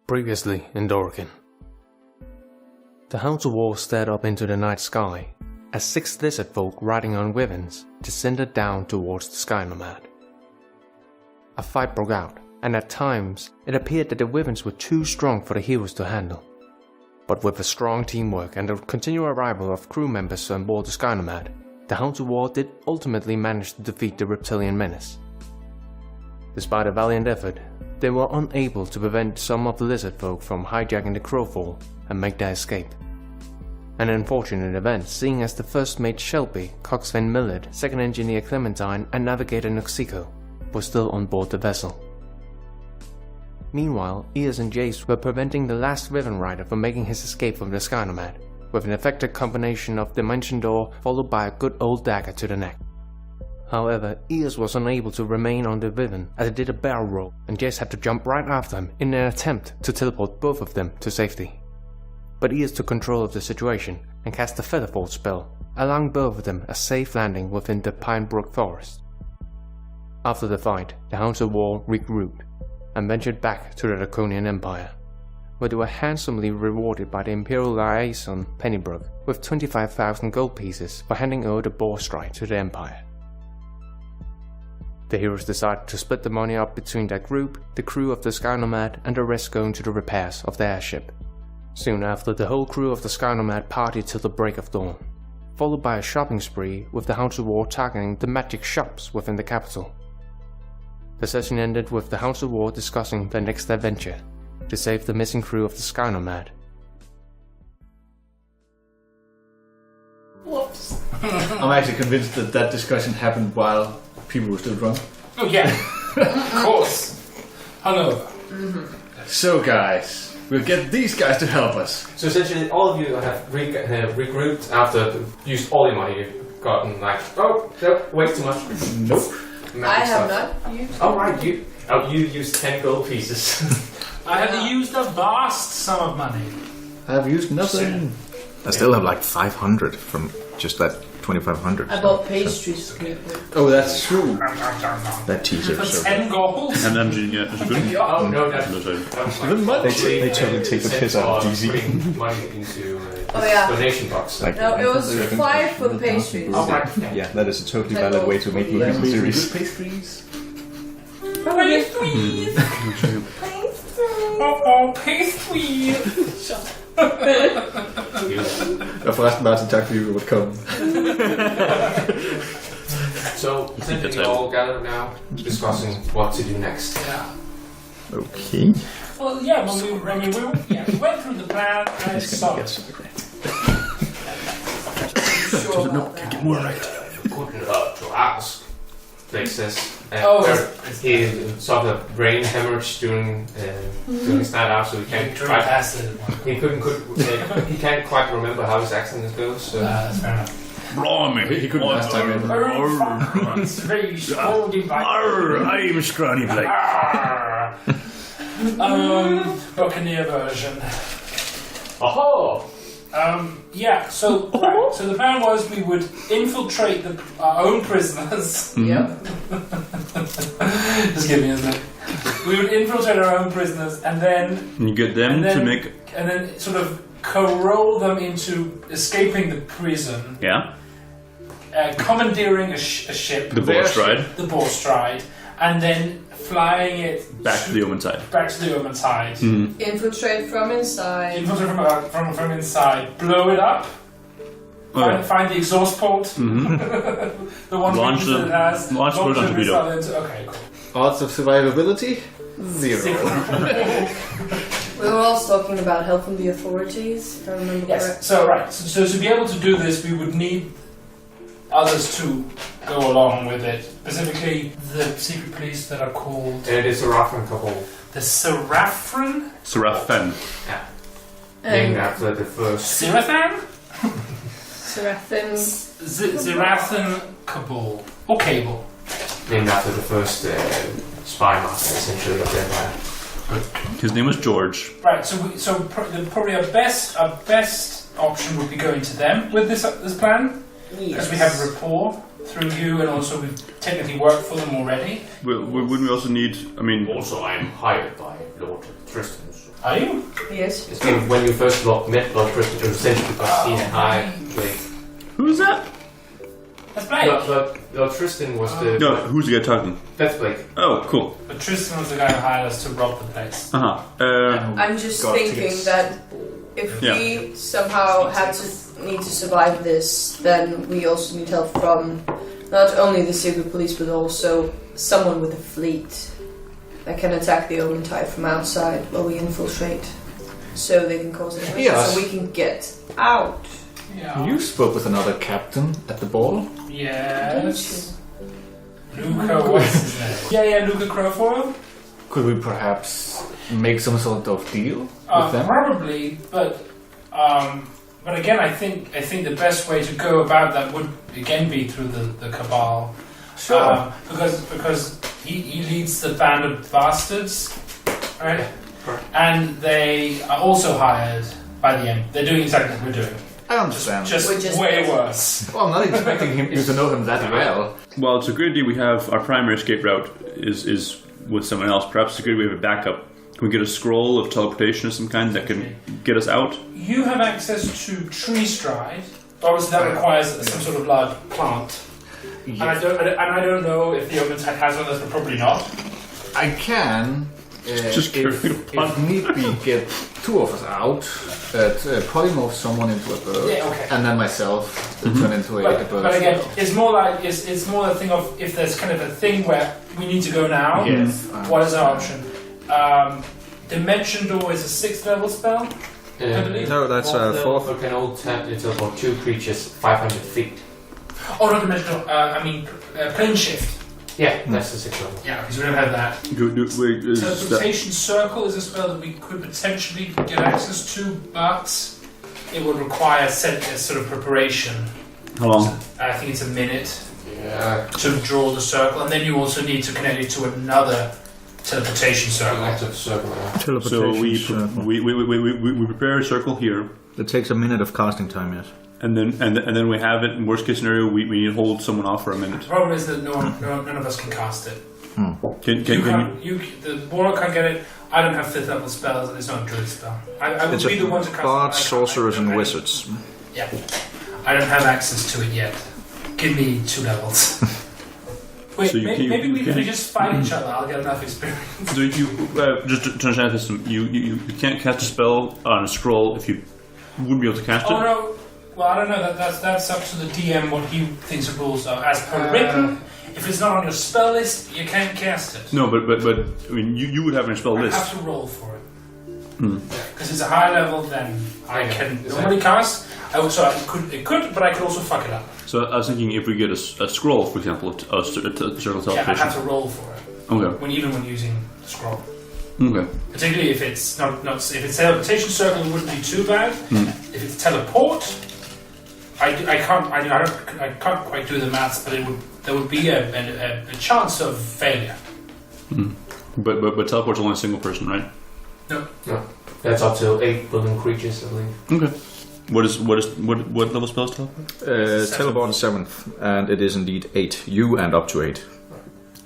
Previously in Dorkin. The Hounds of War stared up into the night sky as 6 lizard folk riding on wyverns descended down towards the sky nomad. A fight broke out, and at times it appeared that the wyverns were too strong for the heroes to handle. But with a strong teamwork and the continual arrival of crew members on board the sky nomad, the Hounds of War did ultimately manage to defeat the reptilian menace. Despite a valiant effort, they were unable to prevent some of the lizard folk from hijacking the crowfall and make their escape. An unfortunate event, seeing as the first mate Shelby, coxswain Millard, second engineer Clementine and navigator Nuxico were still on board the vessel. Meanwhile, Ears and Jace were preventing the last wyvern rider from making his escape from the sky nomad, with an effective combination of Dimension Door followed by a good old dagger to the neck. However, Ears was unable to remain on the wyvern as it did a barrel roll, and Jace had to jump right after him in an attempt to teleport both of them to safety. But Ears took control of the situation and cast a Featherfall spell, allowing both of them a safe landing within the Pinebrook Forest. After the fight, the Hounds of War regrouped and ventured back to the Draconian Empire, where they were handsomely rewarded by the Imperial Liaison Pennybrook with 25,000 gold pieces for handing over the Boar Strike to the Empire. The heroes decided to split the money up between their group, the crew of the Sky Nomad, and the rest going to the repairs of the airship. Soon after, the whole crew of the Sky Nomad partied till the break of dawn, followed by a shopping spree with the Hounds of War targeting the magic shops within the capital. The session ended with the Hounds of War discussing their next adventure to save the missing crew of the Sky Nomad. Whoops. I'm actually convinced that that discussion happened while people were still drunk. Oh yeah, of course. Hungover. So guys, we'll get these guys to help us. So essentially, all of you have regrouped after used all your money you've gotten. Like, oh, nope, way too much. Nope. I have not used. Oh right, you used 10 gold pieces. I had used a vast sum of money. I've used nothing. I still have like 500 from just that 2,500. I bought pastries. Oh, that's true. That teaser. For So 10 gold. Oh no, they totally take the piss out of DZ. Putting money into donation box. Like, No, it was 5 for the pastries. Oh right. yeah, that is a totally valid way to make movies and series. Pastries. Pastries. Oh, pastries. Og forresten Martin, tak fordi du måtte komme. So, essentially all gathered now, discussing what to do next. Yeah. Okay. Well, yeah, we went through the plan and It's gonna get so. so great. Sure Can get more right. Couldn't hurt to ask. Blake says. He suffered a brain hemorrhage during his night out, so he can't he can't quite remember how his accent goes. So. That's fair enough. Blimey. He couldn't last time in. It's very scolding by. I'm Scrawny Blake. Buccaneer version. Oh! Yeah, so the plan was we would infiltrate our own prisoners. Yep. Just kidding, isn't it? We would infiltrate our own prisoners and then You get them to make... and then sort of cajole them into escaping the prison. Yeah? Commandeering a ship. The Boar Stride. The Boar Stride. And then flying it Back to the Omentide. Back to the Omentide. Mm-hmm. Infiltrate from inside. Infiltrate from inside. Blow it up. Find the exhaust port. Mm-hmm. The one Launch that it has. launch the torpedo. Okay, cool. Odds of survivability? 0. We were also talking about helping the authorities, if I remember Yes. correct. So right. So to be able to do this, we would need others to go along with it. Specifically, the secret police that are called It is a Seraphin couple. the Seraphin. Seraphin. Yeah. Named after the first. Seraphin. Seraphim. Seraphin Cabal or Cable. Named after the first spy master, essentially, of the Empire. His name was George. Right. So probably our best option would be going to them with this plan. Because we have rapport through you, and also we've technically worked for them already. Wouldn't we also need, I mean... Also, I'm hired by Lord Tristan. Are you? Yes. It's been when you first met Lord Tristan, it was essentially because he had high Blake. Who's that? That's Blake. Lord Tristan was the... No, who's the guy talking? That's Blake. Oh, cool. But Tristan was the guy who hired us to rob the place. I'm just thinking that if we somehow need to survive this, then we also need help from not only the secret police but also someone with a fleet that can attack the Omentide from outside while we infiltrate, so they can cause damage, Yes. so we can get out. Yeah. You spoke with another captain at the ball. Yes. Luca, what's his name? Yeah, Luca Crowfoil. Could we perhaps make some sort of deal with them? Probably, but again, I think the best way to go about that would again be through the Cabal. Sure. Because he leads the band of bastards, right? And they are also hired by the end. They're doing exactly what we're doing. I understand. Just way worse. Well, I'm not expecting you to know him that well. Well, it's a good idea we have our primary escape route is with someone else. Perhaps it's a good idea we have a backup. Can we get a scroll of teleportation of some kind that can get us out? You have access to tree stride. Obviously, that requires some sort of large plant. Yes. And I don't know if the Omentide has one of those, but probably not. I can, Just if need be, get two of us out, polymorph someone into a bird, Yeah, okay. and then myself turn into a bird. But again, it's more like it's more a thing of if there's kind of a thing where we need to go now. Yes. What is our option? Dimension Door is a 6th level spell. I believe. No, that's fourth. You can all tap into about 2 creatures 500 feet. Oh, not Dimension Door. I mean, Plane Shift. Yeah, that's the 6th level. Yeah, because we don't have that. Wait, is that, Teleportation Circle is a spell that we could potentially get access to, but it would require a sort of preparation. how long? I think it's a minute Yeah. to draw the circle, and then you also need to connect it to another teleportation circle. Active circle. So we prepare a circle here, It takes a minute of casting time, yes. and then we have it. In worst case scenario, we hold someone off for a minute. The problem is that none of us can cast it. Can The warlock can't get it. I don't have 5th level spells. It's not a druid spell. I would It's be the one to cast bards, it. sorcerers, and wizards. Yeah, I don't have access to it yet. Give me 2 levels. Wait, So you maybe we can- can just fight each other. I'll get enough experience. So you just to understand the system, you can't cast a spell on a scroll if you wouldn't be able to cast Oh it. no. Well, I don't know. That's up to the DM what he thinks the rules are. As per written, if it's not on your spell list, you can't cast it. No, but I mean you would have a spell I list. have to roll for it. Because it's a higher level than I can normally cast. It could, but I could also fuck it up. So I was thinking if we get a scroll, for example, a circle Yeah, I teleportation. have to roll for it. Okay. Even when using the scroll. Okay. Particularly if it's not if it's teleportation circle, it wouldn't be too bad. If it's teleport, I can't quite do the maths, but there would be a chance of failure. But teleport's only a single person, right? No. That's up to 8 living creatures, I believe. Okay. What level spells teleport? Teleport is 7th, and it is indeed 8. You and up to 8.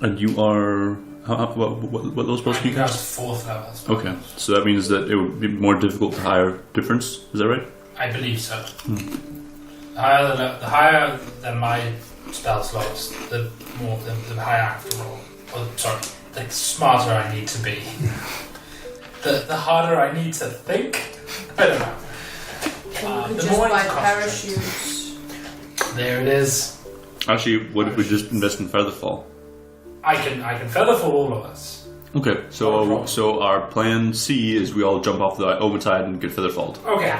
And you are what level spells can you That's cast? 4th level. Okay, so that means that it would be more difficult the higher difference. Is that right? I believe so. The higher than my spell slots, the higher I have to roll. Or, sorry, the smarter I need to be. the harder I need to think. I don't know. We could The just more buy you concentrate. parachutes. There it is. Actually, what if we just invest in Featherfall? I can feather for all of us. Okay, so our plan C is we all jump off the Omentide and get Featherfalled. Okay.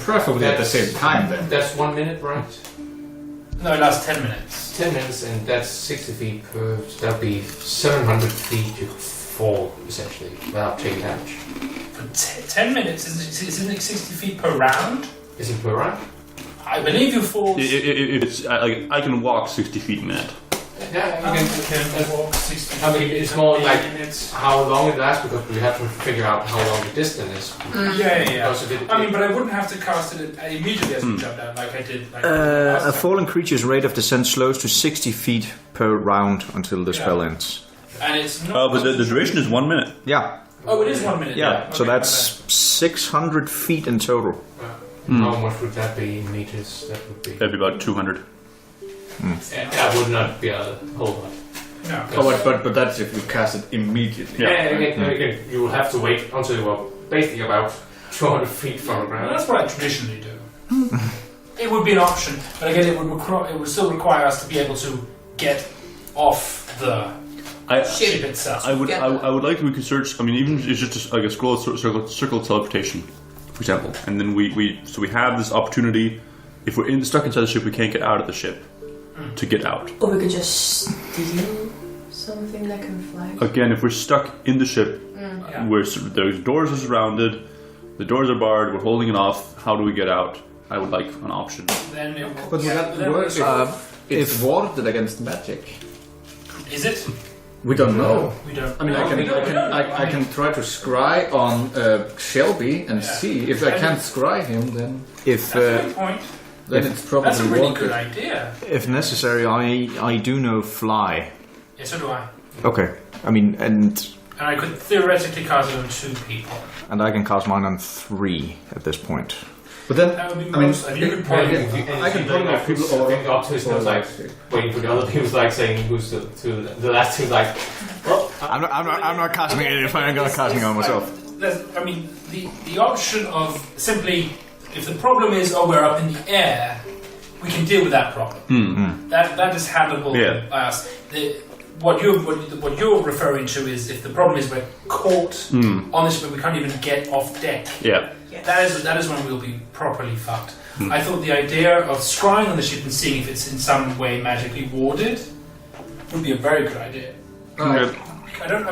Preferably at the same time then. That's 1 minute, right? No, it lasts 10 minutes. 10 minutes, and that's 60 feet per. So that'll be 700 feet to fall, essentially, without taking damage. For 10 minutes, isn't it 60 feet per round? Is it per round? I believe you fall. It's I can walk 60 feet in that. Yeah, you can walk 60 feet. I mean, it's more like minutes. how long it lasts because we have to figure out how long the distance is. Yeah. Because if it- I mean, but I wouldn't have to cast it immediately as we jump down, like I did. A fallen creature's rate of descent slows to 60 feet per round until the spell ends. And it's not. But the duration is 1 minute. Yeah. Oh, it is 1 minute. Yeah, so Okay, that's 600 feet in total. How much would that be in meters? That would be. That'd be about 200. That would not be a whole lot. No. But that's if we cast it immediately. Yeah. Again, you will have to wait until you are basically about 200 feet from the Well, ground. that's what I traditionally do. It would be an option, but again, it would still require us to be able to get off the ship itself. I would like to we could search. I mean, even if it's just like a scroll circle teleportation, for example, and then we have this opportunity. If we're stuck inside the ship, we can't get out of the ship to get out. Or we could just steal something that can fly. Again, if we're stuck in the ship, Yeah. the doors are surrounded, the doors are barred. We're holding it off. How do we get out? I would like an option. Then it will, But would that then work we'll- if it's warded against magic? Is it? We don't know. We don't. I mean, I can try to scry on Shelby and see if I can't scry him. Then If That's a good point. it's probably That's a really warded. good idea. if necessary, I do know fly. Yeah, so do I. Okay. I mean, and And I could theoretically cast it on 2 people. I can cast mine on 3 at this point. But then That would be I mean, most. And you could probably. I can probably have people I think the optimist was like waiting for the other people, like saying who's the last two, like, well, I'm not casting it if I'm going to casting it on myself. I mean, the option of simply, if the problem is, oh, we're up in the air, we can deal with that problem. That is handleable Yeah. by us. What you're referring to is if the problem is we're caught on this, but we can't even get off deck. Yeah. That is when we'll be properly fucked. I thought the idea of scrying on the ship and seeing if it's in some way magically warded would be a very good idea. I don't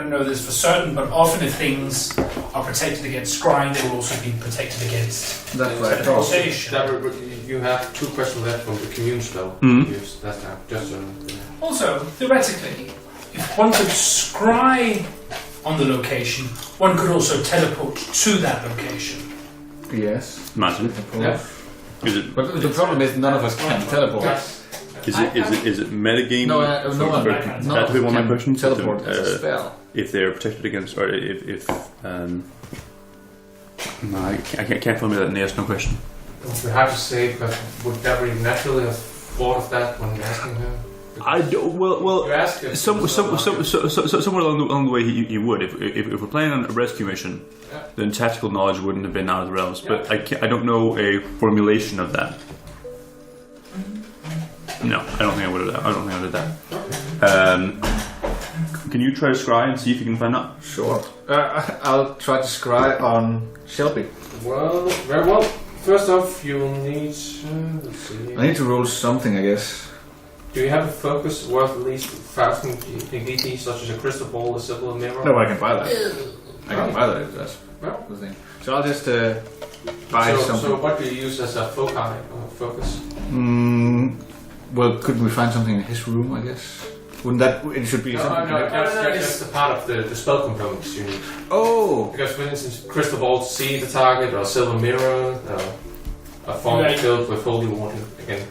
know this for certain, but often if things are protected against scrying, they will also be protected against that's what I thought. teleportation. you have 2 questions left from the commune spell. Use that now. Just Also, theoretically, if one could scry on the location, one could also teleport to that location. Yes. Imagine. yeah. Is it But the problem is none of us can teleport. is it metagame? No, no one can. none That of would be us one of my can questions. teleport as a spell. If they're protected against, or if no, I can't formulate that. Yes, no question. We have to say, but would Deborah naturally have thought of that when asking her? I do, well. You ask her. Somewhere along the way, he would. If we're playing on a rescue mission, Yeah. then tactical knowledge wouldn't have been out of the realms. But I don't know a formulation of that. No, I don't think I would have. I don't think I did that. Can you try to scry and see if you can find out? Sure. I'll try to scry on Shelby. Well, very well. First off, you'll need. Let's see. I need to roll something, I guess. Do you have a focus worth at least 1,000 GT, such as a crystal ball, a silver mirror? No, I can buy that. I can buy that if that's Well. the thing. So I'll just buy something. So what do you use as a foci or focus? Well, couldn't we find something in his room, I guess? Wouldn't that... It should be something... That's the part of the spell components you need. Oh! Because, for instance, crystal ball to see the target, or silver mirror, a font filled with holy water. Again,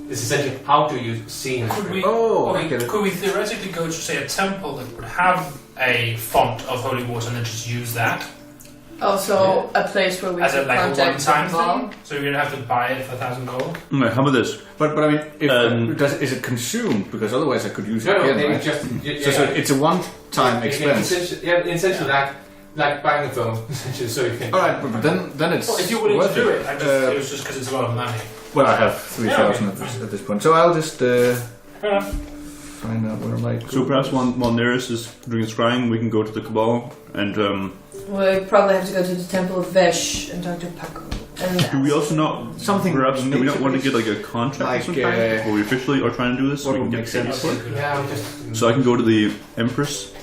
it's essentially how do you see him? Could we? I get it. Could we theoretically go to say a temple that would have a font of holy water and then just use that Also, a place where we as a can like a contact one-time people. thing? So you're gonna have to buy it for 1,000 gold. No, how about this? But I mean, if, is it consumed? Because otherwise I could use it No, again, no, right? just So it's a one-time expense. Essentially, like buying a phone. Essentially, so you can. Alright, but then it's Well, if you're willing to worth do it, it was just because it's a lot of money. Well, I have 3,000 at this point. So I'll just Fair enough. find out where my... So perhaps while Nereus is doing his scrying, we can go to the Cabal and. We probably have to go to the Temple of Vesh and talk to Paco. And Do we also not Something Perhaps do we not want to nature-based? get like a contract Like, of some kind? Or we officially are trying to do this? So what we can would get make paid sense? for it? Yeah, we just. So I can go to the Empress,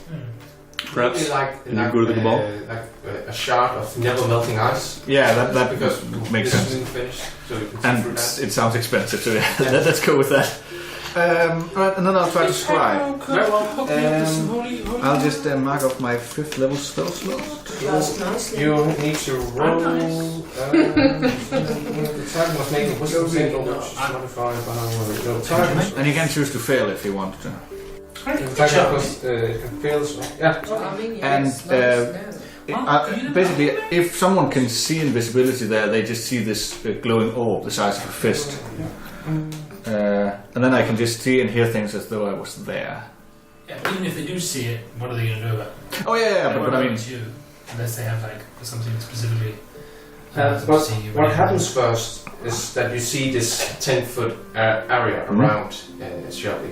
perhaps, and you go to the Cabal. Like a shard of never melting ice. Yeah, that Because makes this sense. is finished, so you can see And through that. it sounds expensive, so yeah, let's go with that. Alright, and then I'll try to scry. I'll just mark off my 5th level spell slot. That's nicely. You need to roll. The target must make a wisdom saving throw which is modified by no target. And you can choose to fail if you want to. Basically, if someone can see invisibility there, they just see this glowing orb the size of a fist. And then I can just see and hear things as though I was there. Yeah, even if they do see it, what are they going to do about it? Oh yeah, but I mean, you, unless they have like something specifically. What happens first is that you see this 10-foot area around Shelby.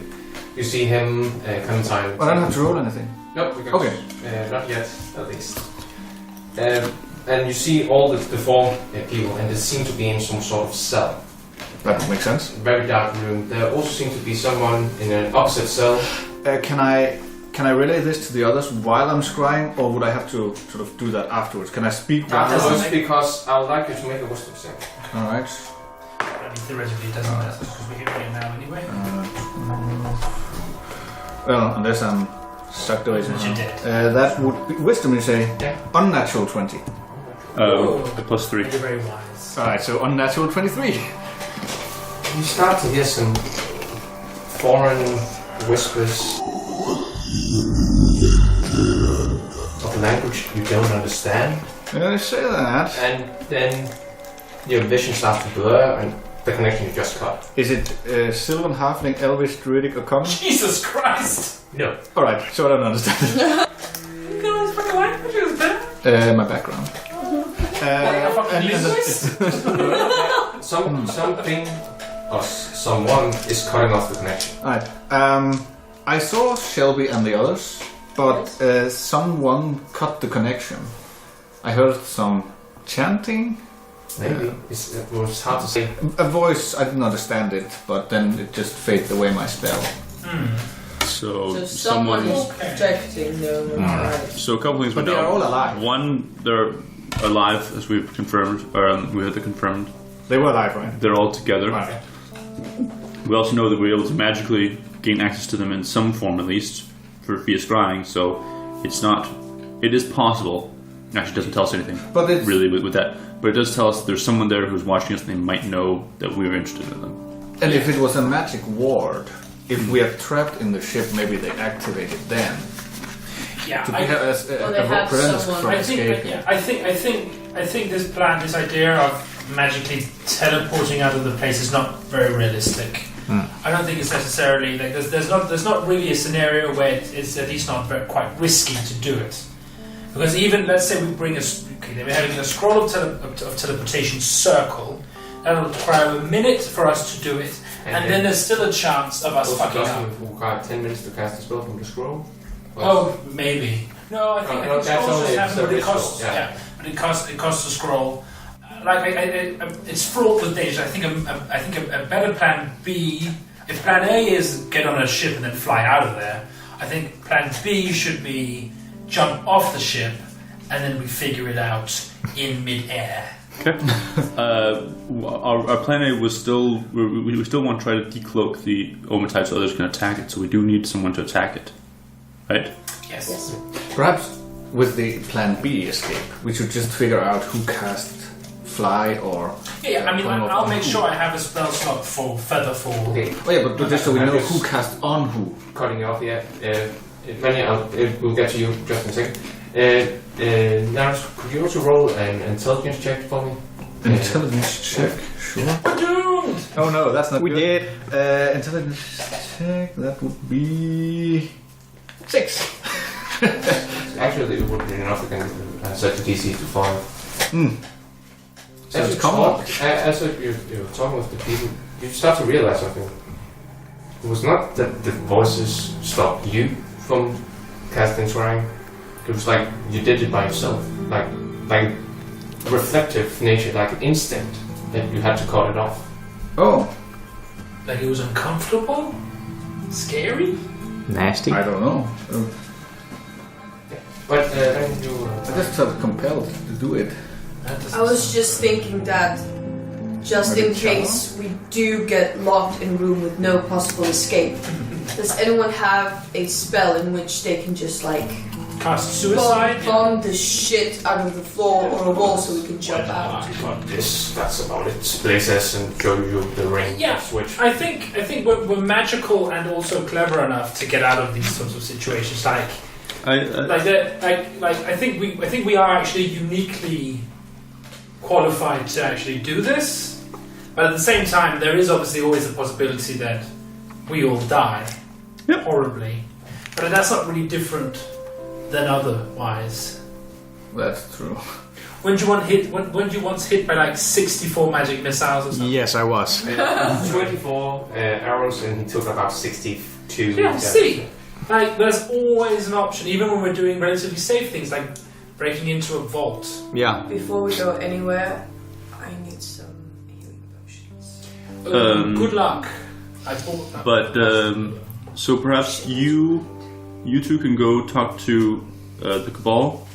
You see him Clementine. I don't have to roll anything. Nope, because not yet, at least. And you see all the deformed people, and they seem to be in some sort of cell. That makes sense. Very dark room. There also seems to be someone in an opposite cell. Can I relay this to the others while I'm scrying, or would I have to sort of do that afterwards? Can I speak afterwards? Because I would like you to make a wisdom save. Alright. I mean, theoretically it doesn't matter because we're here now anyway. Well, unless I'm sucked away somehow. That would be wisdom, you say? Yeah. Unnatural 20. +3. You're very wise. Alright, so unnatural 23. You start to hear some foreign whispers of language you don't understand. I say that. And then your vision starts to blur and the connection you just cut. Is it Sylvan, Halfling, Elvish, Druidic, or Common? Jesus Christ! No. Alright, so I don't understand it. Those fucking languages, man. My background. Something or someone is cutting off the connection. Alright. I saw Shelby and the others, but someone cut the connection. I heard some chanting. Maybe. It was hard to say. A voice, I didn't understand it, but then it just faded away my spell. So someone is projecting them. So a couple things. But they are all alive. One, they're alive, as we've confirmed. We had to confirmed. They were alive, right? They're all together. Right. We also know that we're able to magically gain access to them in some form, at least, for via scrying. So it's not. It is possible. Actually, it doesn't tell us anything. But it's really with that. But it does tell us there's someone there who's watching us, and they might know that we're interested in them. And if it was a magic ward, if we are trapped in the ship, maybe they activate it then. Yeah, to prevent us from escaping. I think this plan, this idea of magically teleporting out of the place is not very realistic. I don't think it's necessarily like there's not really a scenario where it's at least not quite risky to do it. Because even, let's say we bring we're having a scroll of teleportation circle, that'll require a minute for us to do it, and then there's still a chance of us fucking up. It will require 10 minutes to cast a spell from the scroll? Oh, maybe. No, I think scrolls just happen, but it costs, but it costs a scroll. It's fraught with dangers. I think a better plan B, if plan A is get on a ship and then fly out of there, I think plan B should be jump off the ship, and then we figure it out in mid-air. Okay. Our plan A was still we still want to try to decloak the Omentide so others can attack it. So we do need someone to attack it, right? Yes. Perhaps with the plan B escape, we should just figure out who cast fly or. Yeah. I mean, I'll make sure I have a spell slot for feather fall. Okay. Oh yeah, but just so we know who cast on who. Cutting you off, yeah. We'll get to you just in a second. Now, could you also roll an intelligence check for me? Intelligence check, sure. Dude! Oh no, that's not. We did intelligence check. That would be 6. Actually, it would be enough again. Set the DC to 5. So it's common. As you're talking with the people, you start to realize something. It was not that the voices stopped you from casting scrying. It was like you did it by yourself, like reflective nature, like an instinct that you had to cut it off. Oh, like it was uncomfortable, scary, nasty. I don't know. But then you. I just felt compelled to do it. I was just thinking that, just in case we do get locked in a room with no possible escape, does anyone have a spell in which they can just cast suicide. Bomb the shit out of the floor or a wall so we can jump out. That's about it. Blazes and show you the ring. Yeah, Switch. I think we're magical and also clever enough to get out of these sorts of situations. I think we are actually uniquely qualified to actually do this, but at the same time, there is obviously always the possibility that we all die horribly. But that's not really different than otherwise. That's true. When you once hit by like 64 magic missiles or something? Yes, I was. 24 arrows, and he took about 62. Yeah, see, like there's always an option, even when we're doing relatively safe things like breaking into a vault. Yeah. Before we go anywhere, I need some healing potions. Good luck. I bought that. But so perhaps you two can go talk to the Cabal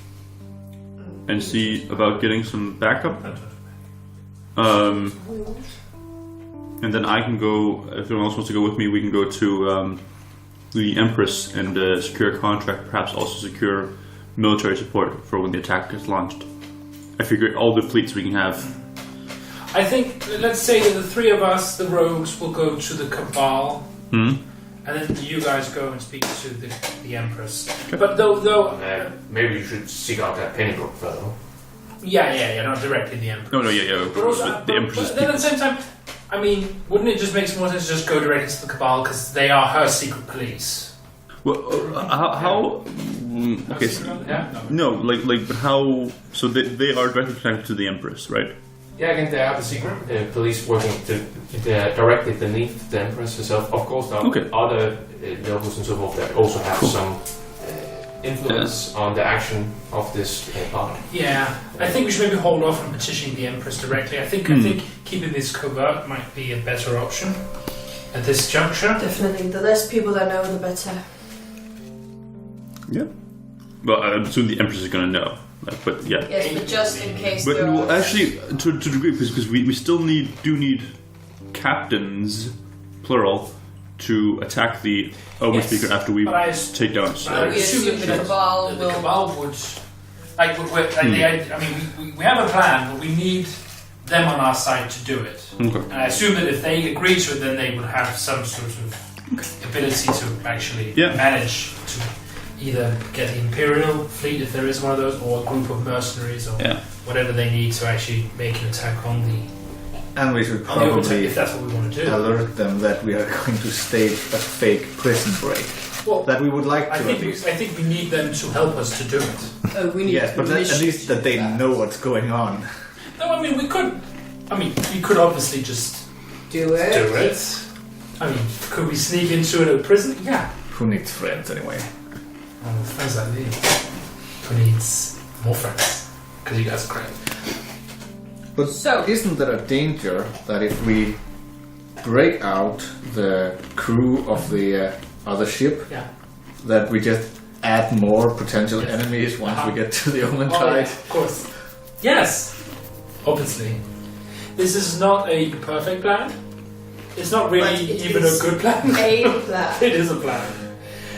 and see about getting some backup. And then I can go. If anyone else wants to go with me, we can go to the Empress and secure a contract. Perhaps also secure military support for when the attack is launched. I figure all the fleets we can have. I think, let's say that the three of us, the rogues, will go to the Cabal, and then you guys go and speak to the Empress. Okay. But though maybe you should seek out that Pennybook fellow. yeah, not directly the Empress. No, yeah. But also, The Empress. but then at the same time, I mean, wouldn't it just make more sense to just go directly to the Cabal because they are her secret police? Well, how? Okay. No, but how? So they are directly connected to the Empress, right? Yeah, again, they are the secret police working directly beneath the Empress herself. Of course, there are other nobles and so forth that also have some influence on the action of this part. Yeah, I think we should maybe hold off on petitioning the Empress directly. I think keeping this covert might be a better option at this juncture. Definitely, the less people that know, the better. Yeah. Well, I assume the Empress is going to know. But yeah. Yes, but just in case. But well, actually, to a degree, because we still need captains, plural, to attack the Omen Speaker after we take down. I assume that the Cabal would. We have a plan, but we need them on our side to do it. Okay. And I assume that if they agree to it, then they would have some sort of ability to actually manage to either get the Imperial fleet, if there is one of those, or a group of mercenaries, or whatever they need to actually make an attack on the. And we should probably if that's what we want to do. alert them that we are going to stage a fake prison break. Well, that we would like to. I think we need them to help us to do it. Oh, we need. Yes, but at least that they know what's going on. No, I mean we could. I mean we could obviously just do it. I mean, could we sneak into a prison? Yeah. Who needs friends anyway? Friends like me. Who needs more friends? Because you guys are great. But isn't there a danger that if we break out the crew of the other ship, that we just add more potential enemies once we get to the Omentide? Oh, yeah, of course. Yes. Obviously. This is not a perfect plan. It's not really even a good plan. A plan. It is a plan.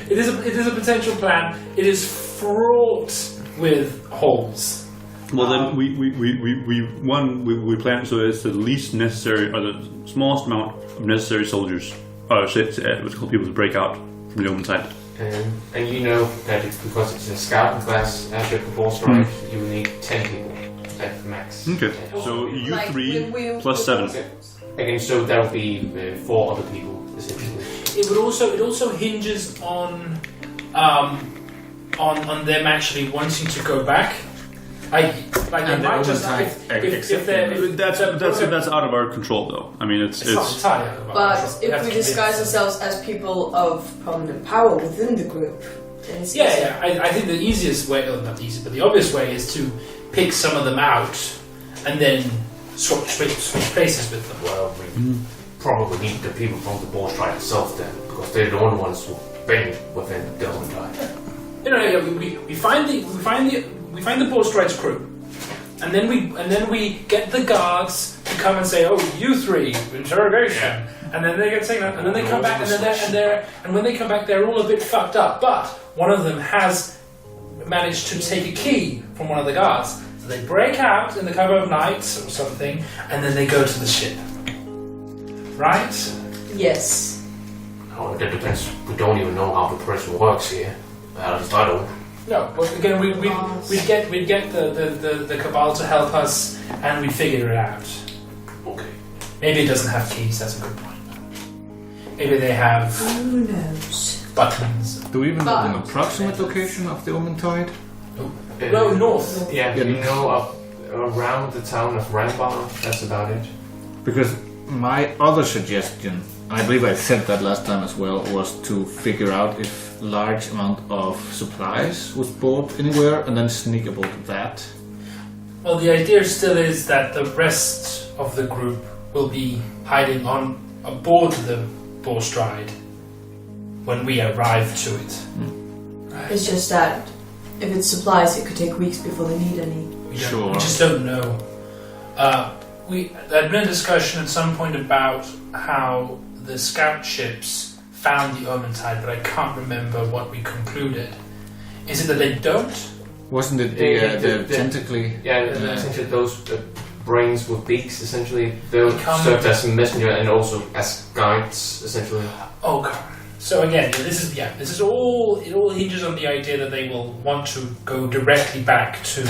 It is a potential plan. It is fraught with holes. Well, then we plan so it's the least necessary or the smallest amount of necessary soldiers, what's called people to break out from the Omentide. And you know that because it's a scouting class airship before strike, you will need 10 people at max. Okay, so you like 3 plus 7. Again, so that would be 4 other people essentially. It also hinges on them actually wanting to go back. That's out of our control, though. I mean, it's not entirely out of our control. But if we disguise ourselves as people of prominent power within the group, then it's easy. I think the easiest way, not easy, but the obvious way is to pick some of them out and then switch places with them. Well, we probably need the people from the board strike itself then, because they're the only ones who been within the Omentide. We find the Boar Strikes crew, and then we get the guards to come and say, "Oh, you 3, interrogation," and then they get taken out, and then they come back, and when they come back, they're all a bit fucked up. But one of them has manage to take a key from one of the guards. So they break out in the cover of night or something, and then they go to the ship. Right? Yes. Oh, that depends. We don't even know how the person works here. At least I don't. No, but again, we'd get the Cabal to help us, and we figure it out. Okay. Maybe it doesn't have keys. That's a good point. Maybe they have Who knows? buttons. Do we even know an approximate location of the Omentide? No, north. Yeah, you know, up around the town of Rambar. That's about it. Because my other suggestion, I believe I said that last time as well, was to figure out if large amount of supplies was bought anywhere and then sneak aboard that. Well, the idea still is that the rest of the group will be hiding on aboard the Boar Stride when we arrive to it. Right. It's just that if it's supplies, it could take weeks before they need any. We just don't know. There'd been a discussion at some point about how the scout ships found the Omentide, but I can't remember what we concluded. Is it that they don't? Wasn't it the tentacly? Yeah, essentially those brains with beaks, essentially. They'll serve as a messenger and also as guides, essentially. Okay. So again, this is all. It all hinges on the idea that they will want to go directly back to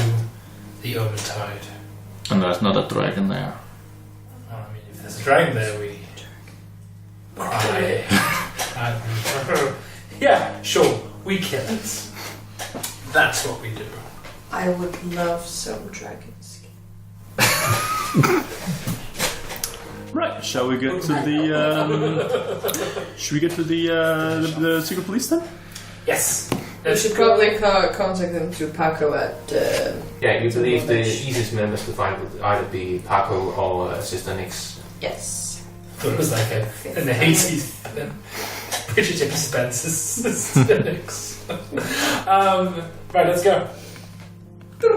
the Omentide. And there's not a dragon there. Well, I mean, if there's a dragon there, we cry. Yeah, sure, we kill it. That's what we do. I would love some dragon skin. Right. Shall we get to the? Should we get to the secret police then? Yes. We should probably contact them through Paco at... Yeah, you believe the easiest members to find would either be Paco or Sister Nix. Yes. It was like an 80s British expenses. Cynics. Right, let's go. So,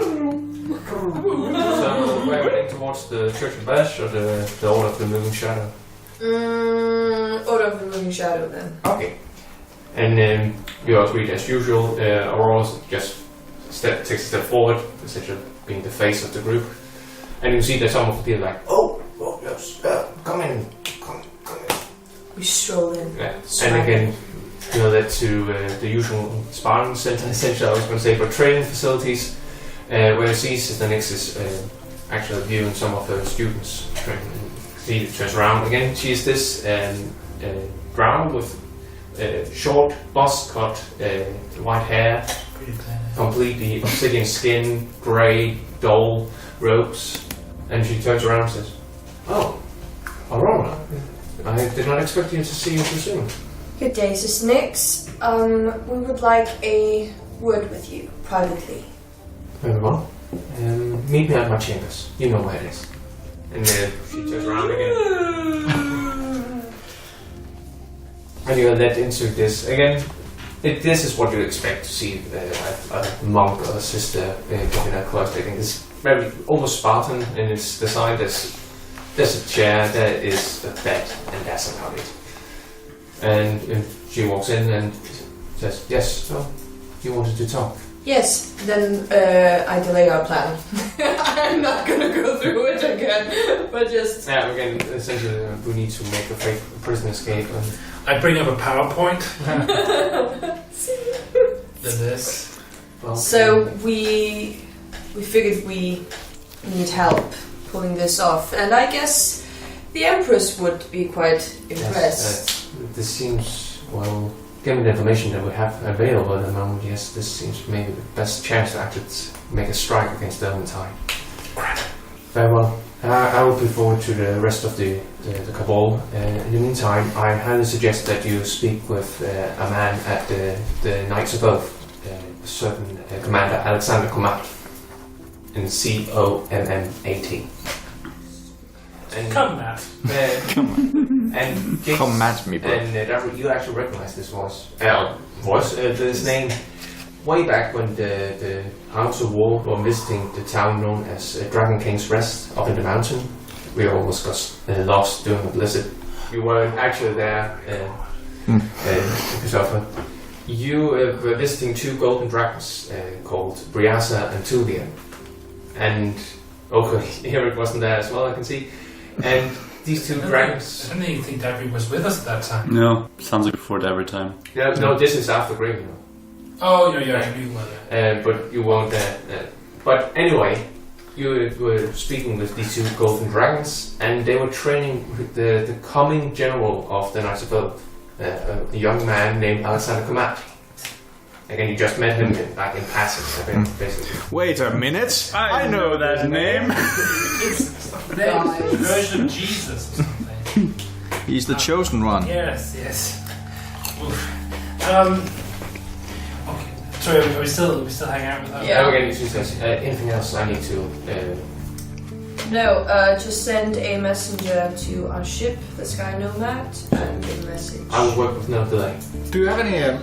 we're heading towards the Church of Bash or the Order of the Moving Shadow? Order of the Moving Shadow then. Okay. And you agreed as usual, Aurora just takes a step forward, essentially being the face of the group. And you see that some of the people are like, oh yes, come in. We stroll in. Yeah. And again, you're led to the usual Spartan center, essentially, I was going to say, for training facilities, where you see Sister Nix is actually viewing some of her students training. She turns around again. She is this brown with short, buzz cut, white hair, completely obsidian skin, grey, dull robes, and she turns around and says, "Oh, Aurora, I did not expect you to see you too soon." Good day, Sister Nix. We would like a word with you, privately. Very well. Meet me at my chambers. You know where it is. And she turns around again. And you are led into this again. This is what you expect to see a monk or a sister giving a cloister. It's very almost Spartan in its design. There's a chair, there is a bed, and that's about it. And she walks in and says, "Yes, so you wanted to talk." Yes, then I delay our plan. I'm not gonna go through it again, but just... Yeah, again, essentially we need to make a fake prison escape. And I bring up a PowerPoint. Than this. well, So we figured we need help pulling this off, and I guess the Empress would be quite impressed. this seems, well, given the information that we have available at the moment, yes, this seems maybe the best chance to actually make a strike against the Omentide. Very well. I will put forward to the rest of the cabal. In the meantime, I highly suggest that you speak with a man at the Knights of Oath, a certain Commander Alexander Comat, in COMMAT. And Come, Matt. and James, Come at me, bro. And you actually recognize this voice. This name. Way back when the Hounds of War were visiting the town known as Dragon King's Rest up in the mountain, we almost got lost during the blizzard. You weren't actually there, Christopher. You were visiting two golden dragons called Briasa and Tulia. And Eric wasn't there as well, I can see. And these two dragons... I didn't even think Dabry was with us at that time. No, sounds like before every time. Yeah, no, this is after Green. Oh, yeah, you were there. But you weren't there. But anyway, you were speaking with these two golden dragons, and they were training the coming general of the Knights of Earth, a young man named Alexander Kamat. Again, you just met him in passing, I think, basically. Wait a minute! I know that name! It's the version of Jesus or something. He's the chosen one. Yes. Okay. Sorry, are we still hanging out with her? Yeah. Okay, she says, anything else I need to... No, just send a messenger to our ship, the Sky Nomad, and a message. I will work with no delay. Do you have any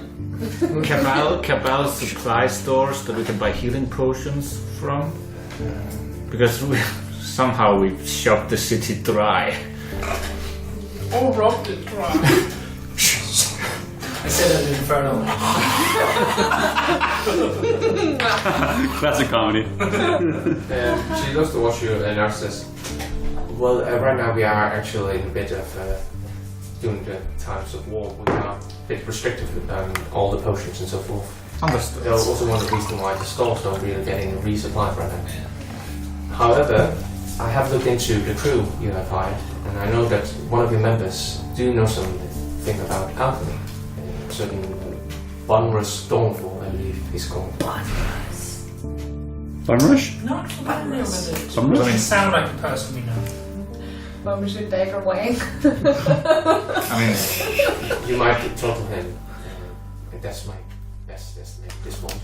Cabal supply stores that we can buy healing potions from? Because somehow we've shopped the city dry. Oh, robbed it dry. I said that in Infernal. Classic comedy. She looks towards you and says, well, right now we are actually in a bit of... during the times of war, we are a bit restrictive with all the potions and so forth. Understood. That's also one of the reasons why the stores don't really get any resupply right now. However, I have looked into the crew you have hired, and I know that one of your members do know something about alchemy. A certain Bunrush Stormfall, I believe he's called. Bunrush? Not familiar with it. Bunrush? Doesn't sound like the person we know. But we should take her away. I mean, You might talk to him. That's my best estimate at this point.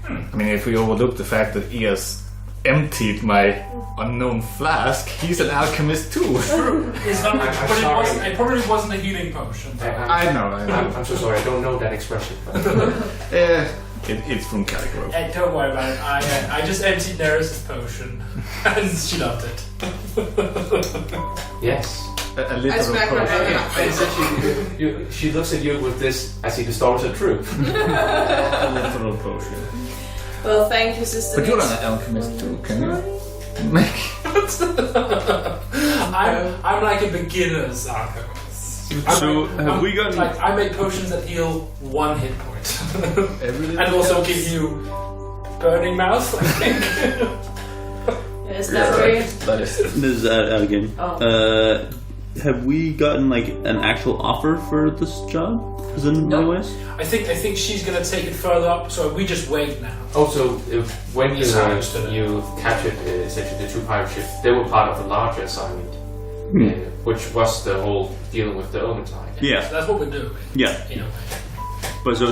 I mean, if we overlook the fact that he has emptied my unknown flask, he's an alchemist too. It's not, I'm but sorry. it probably wasn't a healing potion. I know. I'm so sorry, I don't know that expression. But It's from Calico. Don't worry about it. I just emptied Neris' potion, and she loved it. yes. A I literal smack her potion. hand. And so she looks at you with this, I see the stars are true. A literal potion. Well, thank you, Sister. But you're an alchemist too, can you? Make I'm like a beginner's alchemist. So, have we gotten... Like, I make potions that heal 1 hit point. everything. And also give you burning mouth, I think. Is that right? That is. This is again. Oh. Have we gotten like an actual offer for this job? Is it in No. ways? I think she's gonna take it further up, so we just wait now. Also, when you Yes, I understood it. you captured essentially the two pirate ships, they were part of a larger assignment, which was the whole dealing with the Omentide. Yeah. So that's what we're doing. Yeah. You know. But so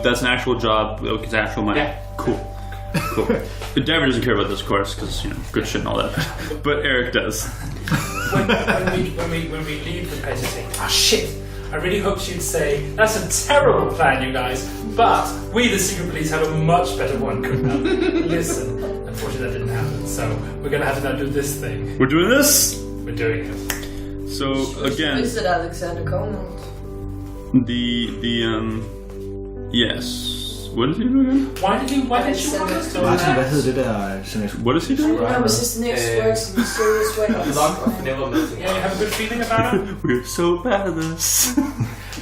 that's an actual job. It's actual money. Yeah. Cool. David doesn't care about this, of course, because good shit and all that. But Eric does. When we leave the place, you say, "Ah, shit! I really hoped she'd say that's a terrible plan, you guys. But we, the secret police, have a much better one coming up. Listen, unfortunately, that didn't happen. So we're gonna have to now do this thing. We're doing this. We're doing it. So again, Visit Alexander Coleman. yes. What is he doing again? Why did you want us to do Martin, that? hvad hed det der? Sådan et What is he doing? No, his sister next works in mysterious A ways. lot of never melting. Yeah, you have a good feeling about it. We're so bad at this.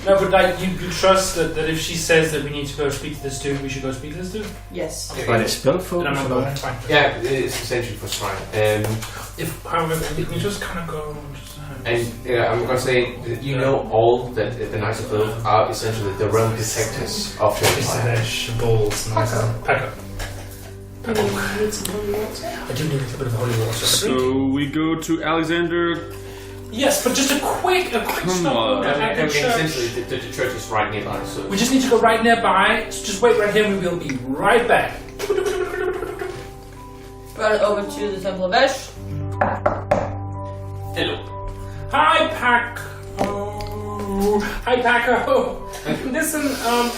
No, but like you trust that if she says that we need to go speak to this dude, we should go speak to this dude. Yes. Okay. Var det Then I'm spelfocus not eller going. hvad? Fine. Yeah, it's essentially for shrine. If however, we just kind of go. And I'm gonna say that you know all that the Knights of Earth are essentially the realm detectors of the Empire. Fish, balls, nice. Pack up. Do you need some holy water? I do need a little bit of holy water. So we go to Alexander. Yes, but just a quick stop on. over at the church. Essentially, the church is right nearby. So We just need to go right nearby. So just wait right here. We will be right back. Run over to the Temple of Ash. hello. Hi, Paco. Hi, Paco. Listen,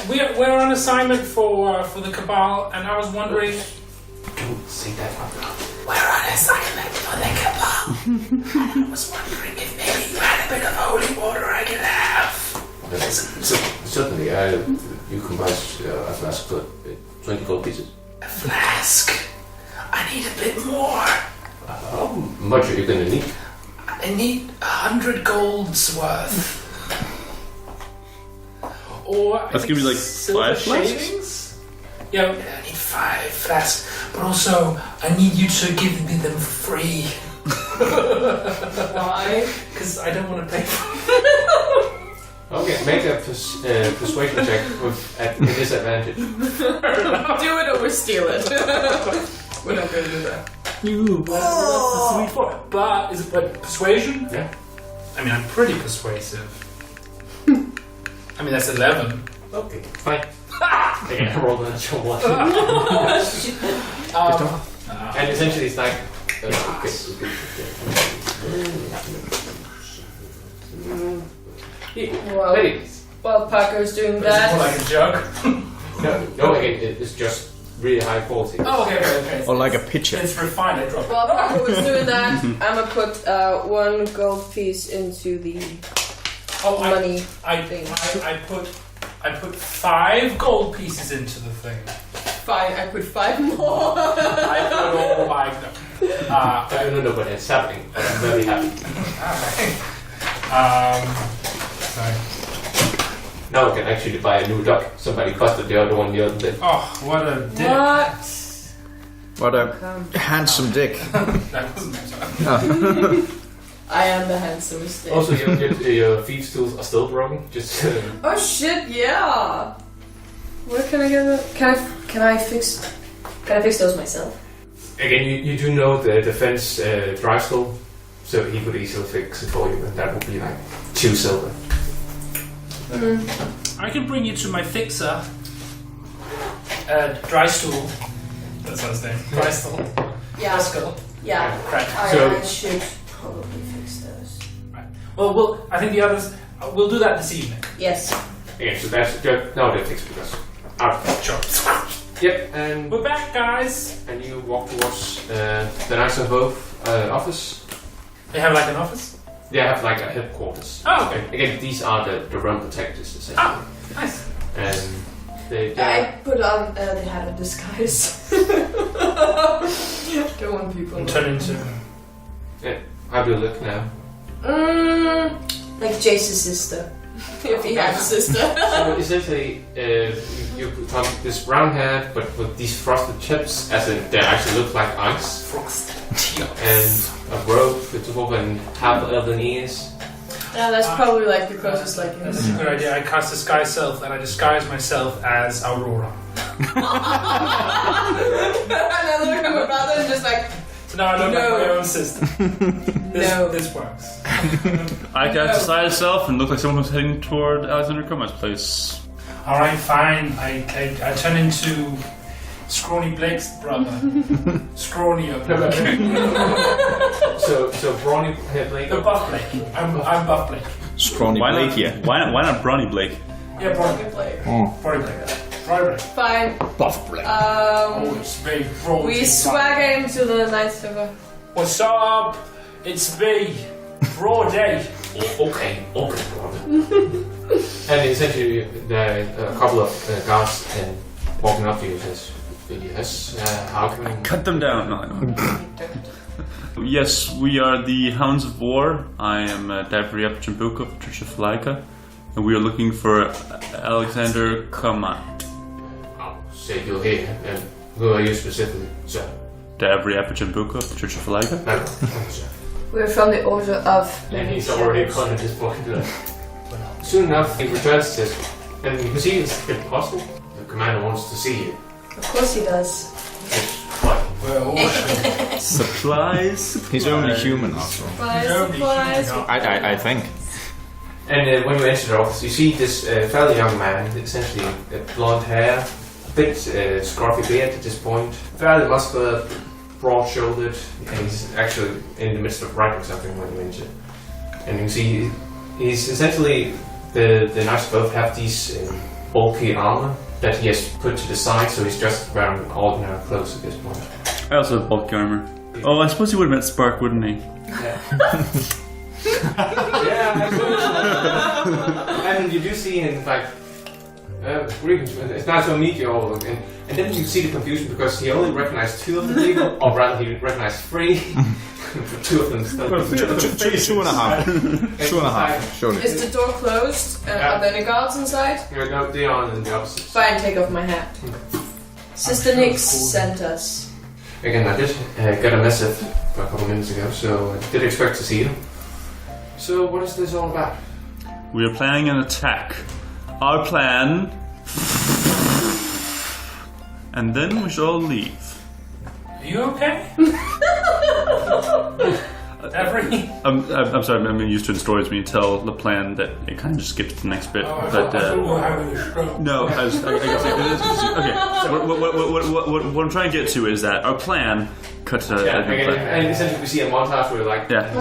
we're on assignment for the Cabal, and I was wondering. Don't say that out loud. We're on assignment for the Cabal, and I was wondering if maybe you had a bit of holy water I could have. Certainly, You can buy a flask for 20 gold pieces. A flask. I need a bit more. How much are you gonna need? I need 100 golds worth. Or That's gonna be like silver 5 flasks? shavings? Yeah, I need 5 flasks. But also, I need you to give me them free. Why? Because I don't want to pay for them. Okay, make a persuasion check at a disadvantage. Do it or we steal it. We're not going to do that. Sweet for it. But is it persuasion? Yeah. I mean, I'm pretty persuasive. I mean, that's 11. Okay, fine. Again, I rolled a natural 1. And essentially it's like... Well, Ladies. while Parker's doing But is it more that, like a jug? No, again, it's just really high quality. Oh, okay. Or like a pitcher. It's refined, I drop it. while Parker was doing that, I'm gonna put 1 gold piece into the money thing. I put 5 gold pieces into the thing. Fine, I put 5 more. I put all 5 them. No, but it's happening. I'm very happy. Sorry. Now I can actually buy a new duck. Somebody busted the other one the other day. Oh, what a dick. What? What a handsome dick. That wasn't my I am the handsomest thing. Also, your thieves' tools are still broken. Just Oh shit! Yeah. Where can I get them? Can I fix those myself? again, you do know the defense dry skull, so he could easily fix it for you, and that would be like 2 silver. I can bring you to my fixer. Dry stool. That's what his name. Dry stool. Yeah. Skull. Yeah. Crack. I should probably fix those. Right. Well, I think the others. We'll do that this evening. Yes. Okay, so that's now they're fixed because. Sure. Yep, and We're back, guys. and you walk towards the Knights of War office. They have like an office. They have like a headquarters. Oh, okay. Again, these are the realm protectors, essentially. Oh, nice. And they I put on the hat of disguise. Don't want people. And turn into. how do you look now? Like Jace's sister. If he had a sister. So essentially, you put on this brown hat, but with these frosted tips, as in they actually look like ice. Frosted And a robe with and half elven ears. Yeah, that's probably like the closest like This is a good idea. I cast disguise self, and I disguise myself as Aurora. And I look at my brother and just like. So now I look like my own sister. This works. I cast disguise self and look like someone who's heading toward Alexander Coma's place. All right, fine. I turn into Scrawny Blake's brother. Scrawny Blake. So Brawny Blake. The Buff Blake. I'm Buff Blake. Scrawny Why Blake not? here. Why not Brawny Blake? Yeah, Brawny Blake. Brawny Blake. Brawny Blake. Fine. Buff Blake. Oh, it's very broad. We swagger into the Knights of War. What's up? It's me. Broad day. Okay, brother. And essentially, a couple of guards walking up to you says, "Yes, how can we?" Cut them down. No. Yes, we are the Hounds of War. I am Davri Apchambuka of the Church of Laika, and we are looking for Alexander Kama. Say you're here, and who are you specifically, sir? Davri Apchambuka of the Church of Laika. No, sir. We're from the Order of. And he's already gone at this point. Soon enough, he returns this, and you can see it's impossible. The commander wants to see you. Of course he does. It's what? Well, Supplies. He's only human, also. Supplies. I think. And when you enter the office, you see this fairly young man, essentially blonde hair, a bit scruffy beard at this point, fairly muscular, broad-shouldered, and he's actually in the midst of writing something when you enter. And you can see he's essentially the Knights both have these bulky armor that he has put to the side, so he's just wearing ordinary clothes at this point. I also have bulky armor. Oh, I suppose he would have met Spark, wouldn't he? Yeah. Yeah, absolutely. And you do see him like Greetings, it's nice to meet you all. And then you see the confusion because he only recognized 2 of the people, or rather he recognized 3. 2 of them still. 2.5. 2.5, surely. Is the door closed? Are there any guards inside? No, they are on the opposite. Fine, take off my hat. Sister Nix sent us. Again, I did get a message a couple minutes ago, so I did expect to see you. So what is this all about? We are planning an attack. Our plan... And then we shall leave. Are you okay? Every... I'm sorry, I'm used to in stories when you tell the plan that it kind of just skips to the next bit. I thought we were having a stroke. No, I guess okay. What I'm trying to get to is that our plan cuts to... and essentially we see a montage where like... Yeah.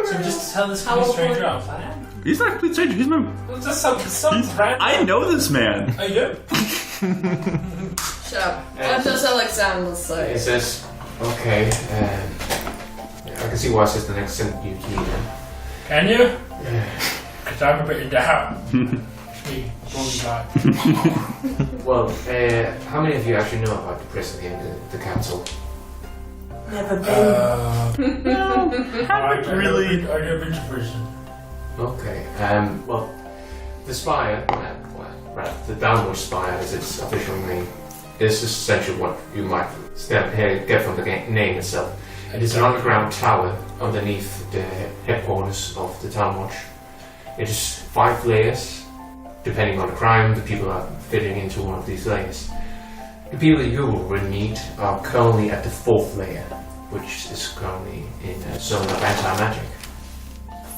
So just tell this complete stranger our plan? He's not a complete stranger, he's my... Just some random... I know this man! Are you? Shut up. What does Alexander say? It says, okay, I can see why it says the next sent you to me then. Can you? Because I'm a bit in doubt. Me, wrong guy. Well, how many of you actually know about the prison here, the council? Never been. I've never been to prison. Okay, well, the spire, the downward spire as its official name, is essentially what you might get from the name itself. It is an underground tower underneath the headquarters of the town watch. It is 5 layers. Depending on the crime, the people are fitting into one of these layers. The people that you will meet are currently at the 4th layer, which is currently in a zone of anti-magic.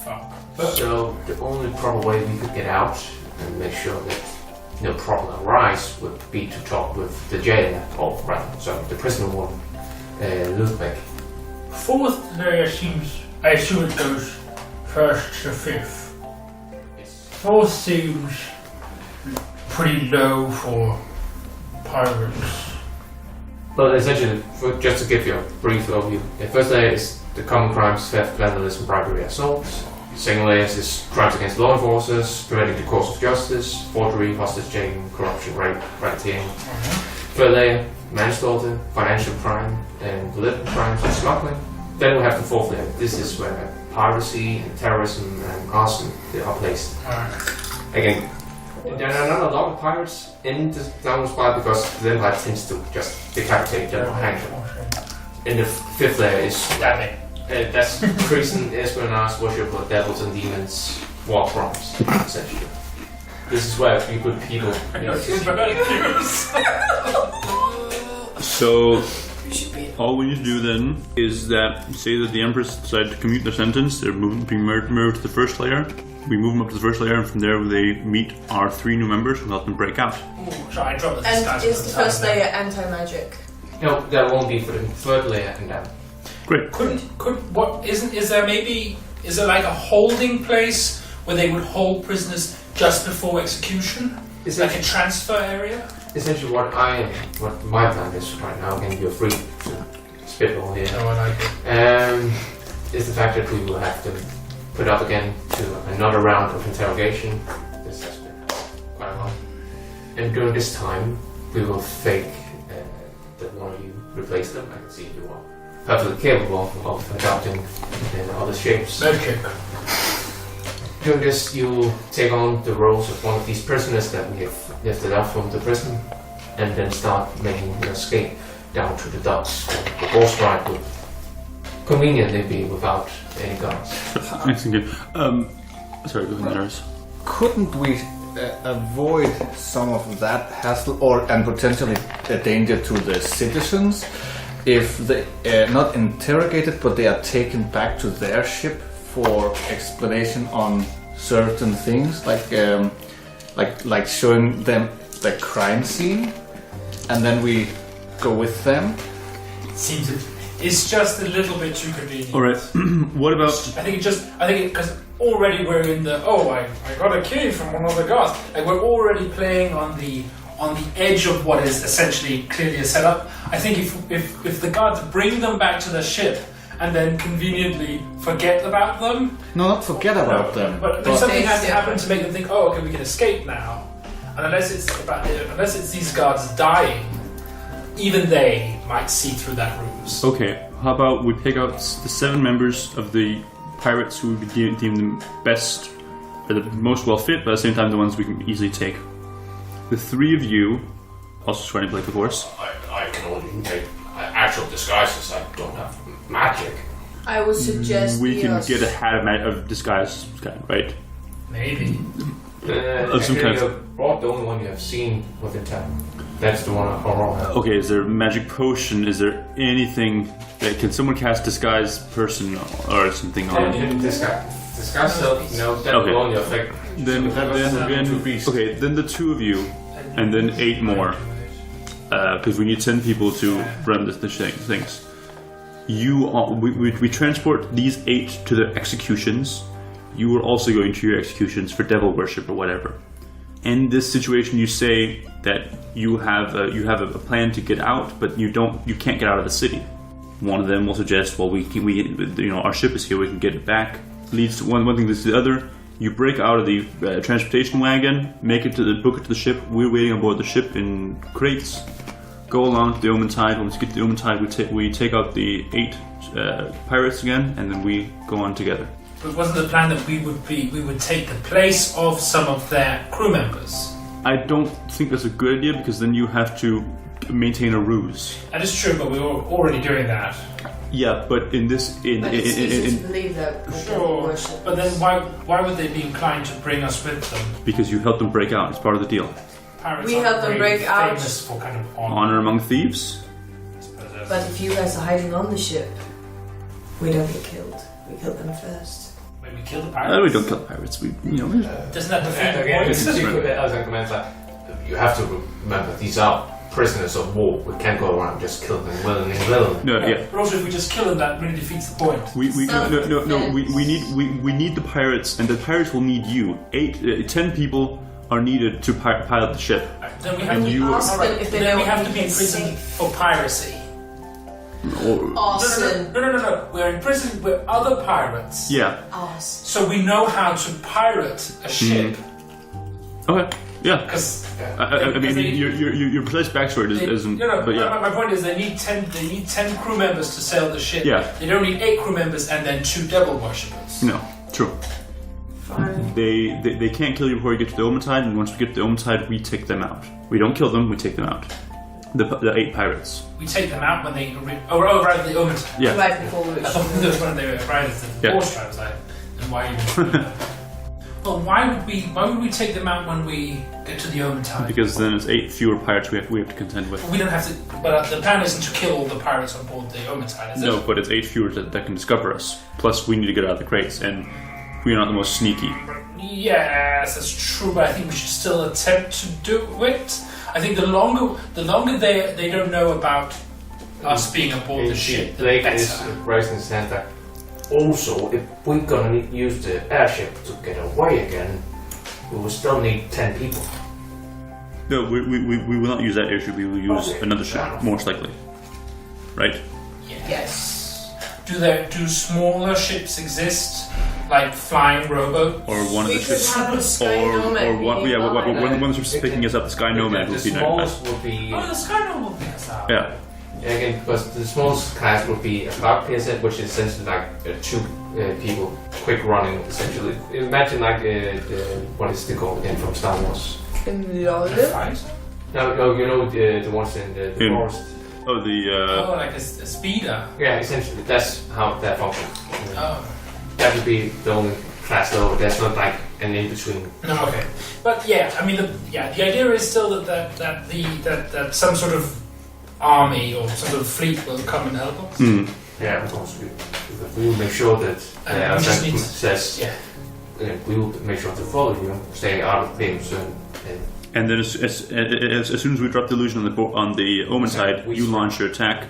Fuck. So the only proper way we could get out and make sure that no problem arise would be to talk with the jailer, or rather, sorry, the prisoner warden, Ludwig. 4th layer seems... I assume it goes 1st to 5th. 4th seems pretty low for pirates. Well, essentially, just to give you a brief overview, the 1st layer is the common crimes, theft, vandalism, bribery, assault. Second layer is crimes against law enforcers, preventing the course of justice, forgery, hostage taking, corruption, rape, racketeering. 3rd layer, manslaughter, financial crime, and political crimes and smuggling. Then we have the 4th layer. This is where piracy and terrorism and arson are placed. Again, there are not a lot of pirates in the downward spire because the Empire tends to just decapitate them or hang them. In the 5th layer is that's treason, espionage, worship of devils and demons, war crimes, essentially. This is where we put people. So, all we need to do then is that say that the Empress decided to commute their sentence, they're being moved to the 1st layer. We move them up to the 1st layer, and from there they meet our 3 new members who help them break out. And is the 1st layer anti-magic? No, that won't be for the 3rd layer and down. Great. Is there like a holding place where they would hold prisoners just before execution? Is like a transfer area? Essentially what my plan is right now, and you're free to spitball here. Oh, I like it. Is the fact that we will have to put up again to another round of interrogation. This has been quite a lot. And during this time, we will fake that one of you replace them. I can see you are perfectly capable of adopting other shapes. Medkick. During this, you will take on the roles of one of these prisoners that we have lifted up from the prison, and then start making your escape down to the docks. The boss ride would conveniently be without any guards. Excellent. Good. Sorry, go ahead, Darius. Couldn't we avoid some of that hassle and potentially a danger to the citizens if they not interrogated, but they are taken back to their ship for explanation on certain things, like showing them the crime scene, and then we go with them? It's just a little bit too convenient. All right. What about? I think because already we're in the I got a key from one of the guards. Like we're already playing on the edge of what is essentially clearly a setup. I think if the guards bring them back to the ship and then conveniently forget about them. No, not forget about them. But something has to happen to make them think, okay, we can escape now. And unless it's these guards dying, even they might see through that ruse. Okay, how about we pick out the 7 members of the pirates who would deem the best, or the most well fit, but at the same time the ones we can easily take. The 3 of you, also trying to play, of course. I can only make actual disguises. I don't have magic. I would suggest we can get a hat of disguise, right? Maybe. Actually, you brought the only one you have seen within town. That's the one Aurora has. Okay, is there a magic potion? Is there anything that can someone cast disguise person or something on? Disguise self, no, that Okay. will only affect. Then okay, then the 2 of you, and then 8 more, because we need 10 people to run the things. We transport these 8 to the executions. You are also going to your executions for devil worship or whatever. In this situation, you say that you have a plan to get out, but you can't get out of the city. One of them will suggest, well, our ship is here, we can get it back. Leads to one thing leads to the other. You break out of the transportation wagon, book it to the ship. We're waiting on board the ship in crates. Go along to the Omentide. Once we get to the Omentide, we take out the 8 pirates again, and then we go on together. But wasn't the plan that we would take the place of some of their crew members? I don't think that's a good idea, because then you have to maintain a ruse. That is true, but we were already doing that. Yeah, but in this, But it's easy to believe that. Sure, but then why would they be inclined to bring us with them? because you helped them break out. It's part of the deal. Pirates We aren't helped them very break out. famous for kind of honor. Honor among thieves. But if you guys are hiding on the ship, we don't get killed. We kill them first. When we kill the pirates, We don't kill the pirates. doesn't that defeat the Again, point? you have to remember these are prisoners of war. We can't go around and just kill them willingly. No, yeah. But also, if we just kill them, that really defeats the point. We need the pirates, and the pirates will need you. 10 people are needed to pilot the ship. Then we have to you- ask them if they then know we have to be in it's prison safe. for piracy. Arson. No. We're in prison with other pirates. Yeah. Arson. So we know how to pirate a ship. Okay. Yeah. Because I mean, your precise backstory isn't. But yeah. my point is they need 10 crew members to sail the ship. Yeah. They don't need 8 crew members and then 2 devil worshippers. No. True. Fine. They can't kill you before you get to the Omentide, and once we get to the Omentide, we take them out. We don't kill them, we take them out. The 8 pirates. We take them out when they arrive at the Omentide. Yeah. Right before we I thought that was when they arrived at the force tribes. And why even? Well, why would we take them out when we get to the Omentide? Because then it's 8 fewer pirates we have to contend with. We don't have to. But the plan isn't to kill all the pirates on board the Omentide, is it? No, but it's 8 fewer that can discover us. Plus, we need to get out of the crates, and we are not the most sneaky. Yes, that's true, but I think we should still attempt to do it. I think the longer they don't know about us being aboard the ship, the Blake better. is raising his hand that also, if we're gonna use the airship to get away again, we will still need 10 people. No, we will not use that airship. We will use another ship, most likely. Right? Yes. Do smaller ships exist, like flying rowboat? Or one of We the could ships, have a Sky or Nomad. one of the ships picking us up. The Sky Nomad The would be nice. smallest would be Oh, the Skyrim will pick us out. Yeah. again because the smallest class would be a cloud piercer, which is essentially like 2 people quick running. Essentially, imagine like what is the called again from Star Wars? Right? No, you know the ones in the forest. Oh, the like a speeder. Yeah, essentially that's how that functions. Oh. That would be the only class though. There's not like an in between. No, okay. But yeah, I mean, the idea is still that some sort of army or some sort of fleet will come and help us. Yeah, of course. We will make sure that we just need to- says Yeah. we will make sure to follow you, stay out of things, and then as soon as we drop the illusion on the Omentide, you launch your attack.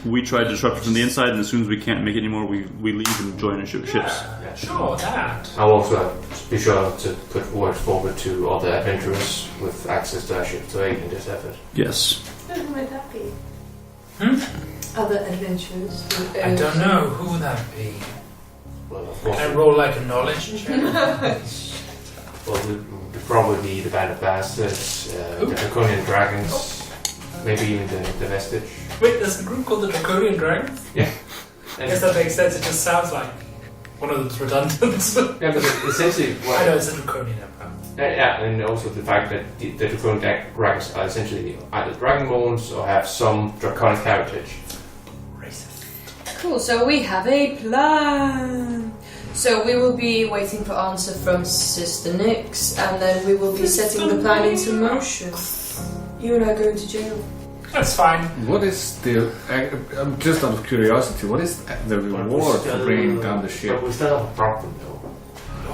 We try to disrupt it from the inside, and as soon as we can't make it anymore, we leave and join our ships. Yeah, sure, that. I'll also be sure to put word forward to other adventurers with access to our ship to aid in this effort. Yes. Who might that be? Other adventurers? I don't know who that be. Well, of course. Can I roll like a knowledge check? Well, would probably be the Band of Bastards, the Draconian Dragons, maybe even the Vestige. Wait, there's a group called the Draconian Dragons? Yeah. I guess that makes sense. It just sounds like one of them's redundant. Yeah, but essentially... Well, I know, it's a Draconian Empire. Yeah, and also the fact that the Draconian Dragons are essentially either Dragonborns or have some Draconic heritage. Racist. Cool, so we have a plan. So we will be waiting for answer from Sister Nyx, and then we will be setting the plan into motion. You and I going to jail. That's fine. What is the... just out of curiosity, what is the reward for bringing down the ship? But we still have a problem though.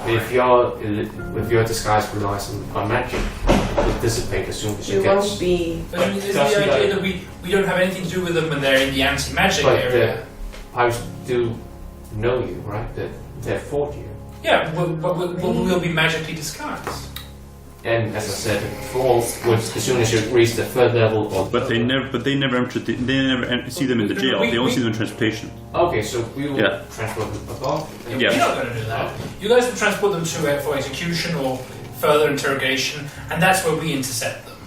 If your disguise relies on magic, it will dissipate as soon as you It get... won't be. But is the idea that we don't have anything to do with them when they're in the anti-magic area? Pirates do know you, right? They've fought you. Yeah, but we'll be magically disguised. And as I said before, as soon as you reach the third level of... But they never enter. They never see them in the jail. They only see them in transportation. Okay, so we will transport them above. You're not going to do that. You guys will transport them to for execution or further interrogation, and that's where we intercept them,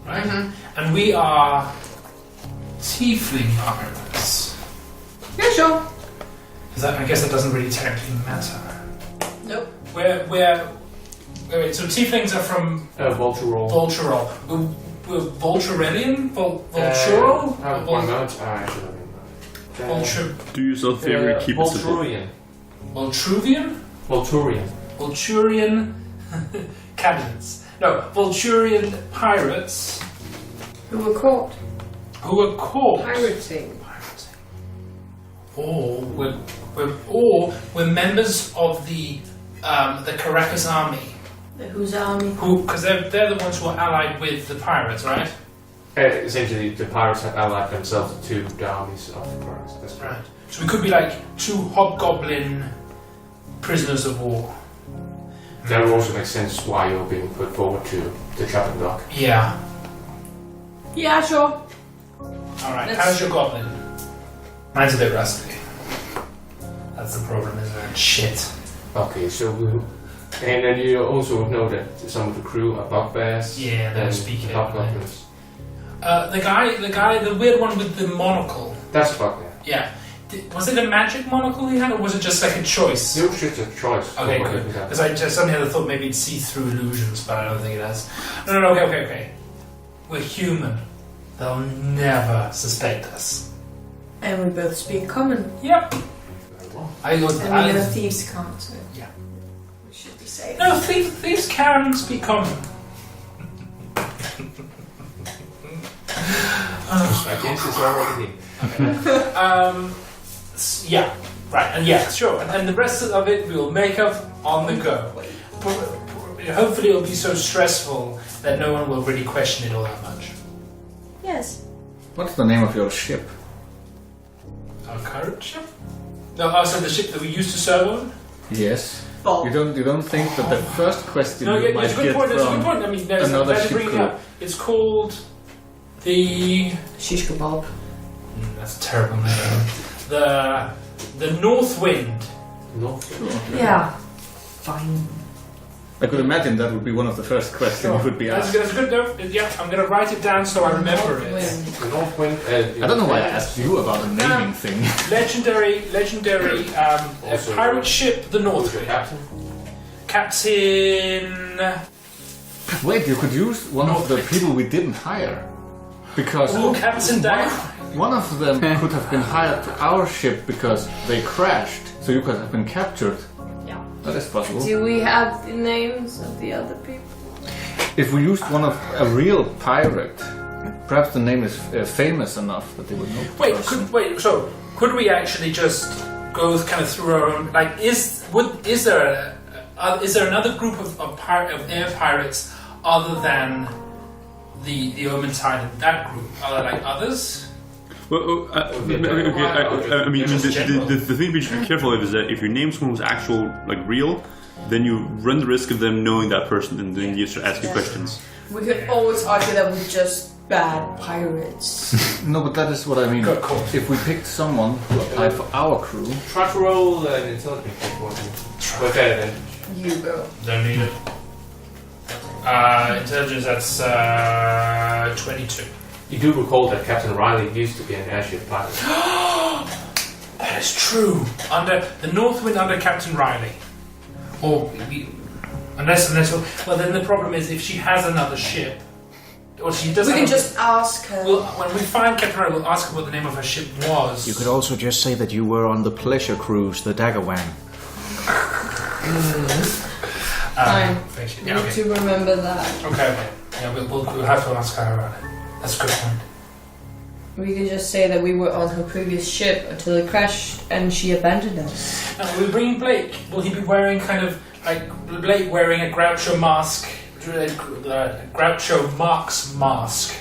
right? Mm-hmm. And we are tiefling pirates. Yeah, sure. I guess that doesn't really technically matter. Nope. So tieflings are from Volturol. We're Volturelian? Volturo? Do yourself a favor and keep it simple. Voltruvian? Volturian candidates. No, Volturian pirates. Who were caught? Pirating. Or we're members of the Caracas army. Whose army? Because they're the ones who are allied with the pirates, right? Essentially, the pirates have allied themselves to the armies of the pirates. That's right. So we could be like two hobgoblin prisoners of war. That would also make sense why you're being put forward to the chopping block. Yeah. Yeah, sure. Alright, how's your goblin? Mine's a bit rusty. That's the problem, isn't it? Shit. Okay, so and then you also know that some of the crew are bugbears. Yeah, they speak hobgoblins. The weird one with the monocle. That's a bugbear. Yeah. Was it a magic monocle he had, or was it just like a choice? It was just a choice. Okay, good. Because I just suddenly had the thought maybe it'd see through illusions, but I don't think it has. No, okay. We're human. They'll never suspect us. And we both speak common. Yep. And we know thieves can't, so yeah. We should be safe. No, thieves can speak common. I guess it's already okay. Yeah, right, and yeah, sure. And the rest of it we will make up on the go. Hopefully it'll be so stressful that no one will really question it all that much. Yes. What's the name of your ship? Our current ship? No, so the ship that we used to serve on? Yes. Oh. You don't think that the first question no, you might it's a good get point. It's a good from point. I mean, there's another ship bring it up. It's called the Shish kebab. that's a terrible name. The North Wind. Yeah. Fine. I could imagine that would be one of the first questions you would be asked. That's a good note. Yeah, I'm going to write it down so I remember it. The North Wind. I don't know why I asked you about the naming thing. Legendary pirate ship, the North Wind. Captain. Wait, you could use one of the people we didn't hire. Because Captain Dan. one of them could have been hired to our ship because they crashed, so you could have been captured. Yeah. That is possible. Do we have the names of the other people? If we used one of a real pirate, perhaps the name is famous enough that they would know. So could we actually just go kind of through our own? Like, is there another group of air pirates other than the Omentide in that group? Are there like others? Well, I mean, the thing we should be careful of is that if your name someone who's actual, like real, then you run the risk of them knowing that person and then you start asking questions. We could always argue that we're just bad pirates. No, but that is what I mean. Good call. If we picked someone who applied for our crew, Try to roll an intelligence check for me. Okay then. You go. Don't need it. Intelligence, that's 22. You do recall that Captain Riley used to be an airship pilot. That is true. Under the North Wind, under Captain Riley, or unless well, then the problem is if she has another ship, or she doesn't. We can just ask her. Well, when we find Captain Riley, we'll ask her what the name of her ship was. You could also just say that you were on the pleasure cruise, the Daggerwang. Fine. Yeah, Need to remember that. Okay. Yeah, we'll have to ask her about it. That's a good point. We can just say that we were on her previous ship until it crashed and she abandoned us. Now, we're bringing Blake. Will he be wearing kind of like Blake wearing a Groucho mask? Groucho Marx mask.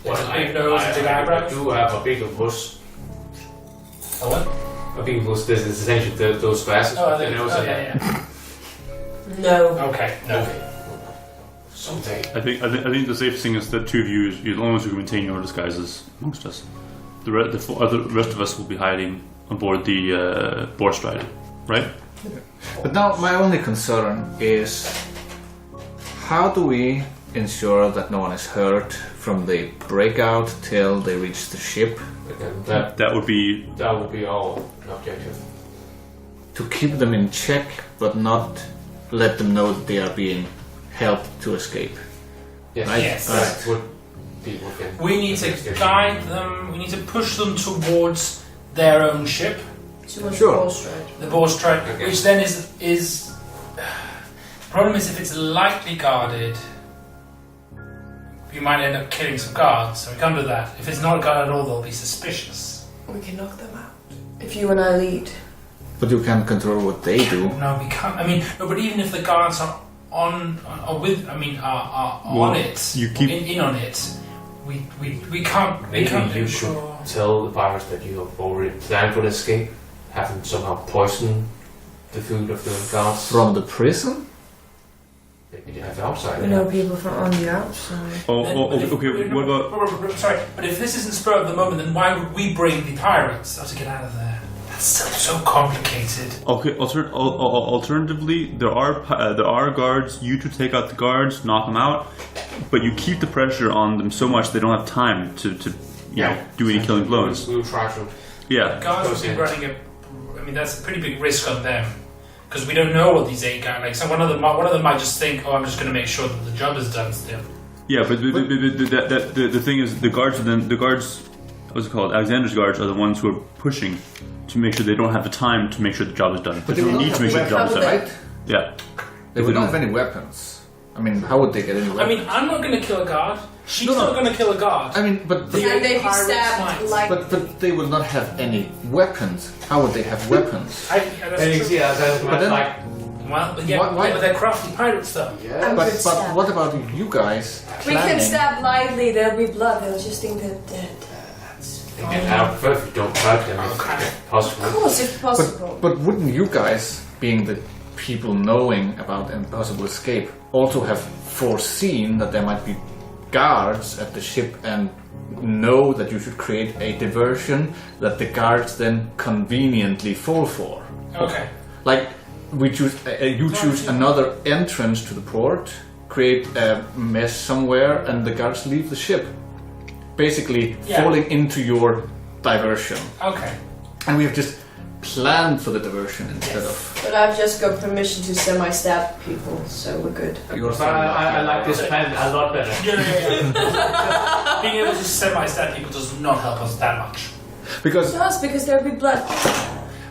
Well, big nose and big eyebrows. I do have a bigger bush. A what? A bigger bush. This is essentially those glasses. Oh, with the nose and yeah. No. Okay. No. Someday. I think the safest thing is that two of you, as long as you can maintain your disguises amongst us, the rest of us will be hiding on board the Boarstride, right? But now my only concern is how do we ensure that no one is hurt from the breakout till they reach the ship? Again, That would be our objective. To keep them in check, but not let them know that they are being helped to escape. Yes. Right? Yes. That would be within. We need to guide them. We need to push them towards their own ship, Sure. the Boarstride, Okay. which then is. Problem is if it's lightly guarded, you might end up killing some guards. So we come to that. If it's not guarded at all, they'll be suspicious. We can knock them out. If you and I lead. But you can't control what they do. No, we can't. I mean, no, but even if the guards are on it, you keep- in on it, we can't. Maybe we can't you make should sure. tell the pirates that you have already planned for the escape. Have them somehow poison the food of the guards. From the prison? Maybe they have the outside. We know people from on the outside. okay. What about? Sorry, but if this isn't spur of the moment, then why would we bring the pirates to get out of there? That's still so complicated. Okay. Alternatively, there are guards. You two take out the guards, knock them out, but you keep the pressure on them so much they don't have time to do any killing blows. We'll try to. Yeah. Guards would be running that's a pretty big risk on them. Because we don't know what these 8 guys like. So one of them might just think, "Oh, I'm just going to make sure that the job is done still." Yeah, but the thing is, the guards. What's it called? Alexander's guards are the ones who are pushing to make sure they don't have the time to make sure the job is done. But they will need not to make have sure the job is weapons, done. right? Yeah. They would not have any weapons. I mean, how would they get any weapons? I mean, I'm not going to kill a guard. She's No. not going to kill a guard. I mean, but Can they be pirates stabbed might. like... but they would not have any weapons. How would they have weapons? That's true. But then- Well, but Why- but they're crafty pirates, though. Yeah. But what about you guys? We can planning? stab lightly, there'll be blood, they'll just think they're dead. They can have if you don't hurt them. Okay. If possible. Of course, if possible. But wouldn't you guys, being the people knowing about an possible escape, also have foreseen that there might be guards at the ship and know that you should create a diversion that the guards then conveniently fall for? Okay. Like, you choose another entrance to the port, create a mess somewhere, and the guards leave the ship. Basically, falling into your diversion. Okay. And we have just planned for the diversion instead of... But I've just got permission to semi-stab people, so we're good. I like this plan a lot better. Yeah. Being able to semi-stab people does not help us that much. Because Just because there'll be blood.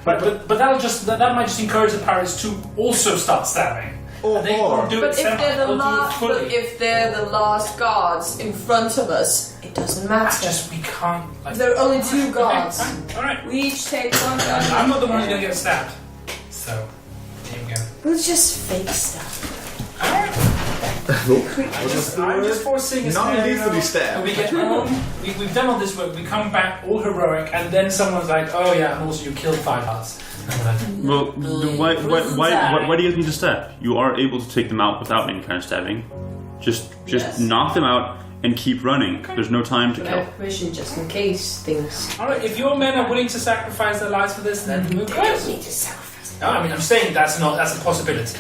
But that might just encourage the pirates to also start stabbing. And they won't do But it fully. if they're the last guards in front of us, it doesn't matter. We can't. Like, There are only 2 guards. Okay, all right. We each take 1 guard. I'm not the one who's gonna get stabbed. So there you go. We'll just fake stuff. I'm just foreseeing a scenario. stabbed. We get home, we've done all this work, we come back all heroic, and then someone's like, "Oh yeah, and also you killed 5 hearts." Well, why do you guys need to stab? You are able to take them out without any kind of stabbing. Just Yes. knock them out and keep running. There's no time to But I kill. have permission just in case things. All right, if your men are willing to sacrifice their lives for this, then we're good. need to sacrifice. No, I mean, I'm saying that's a possibility.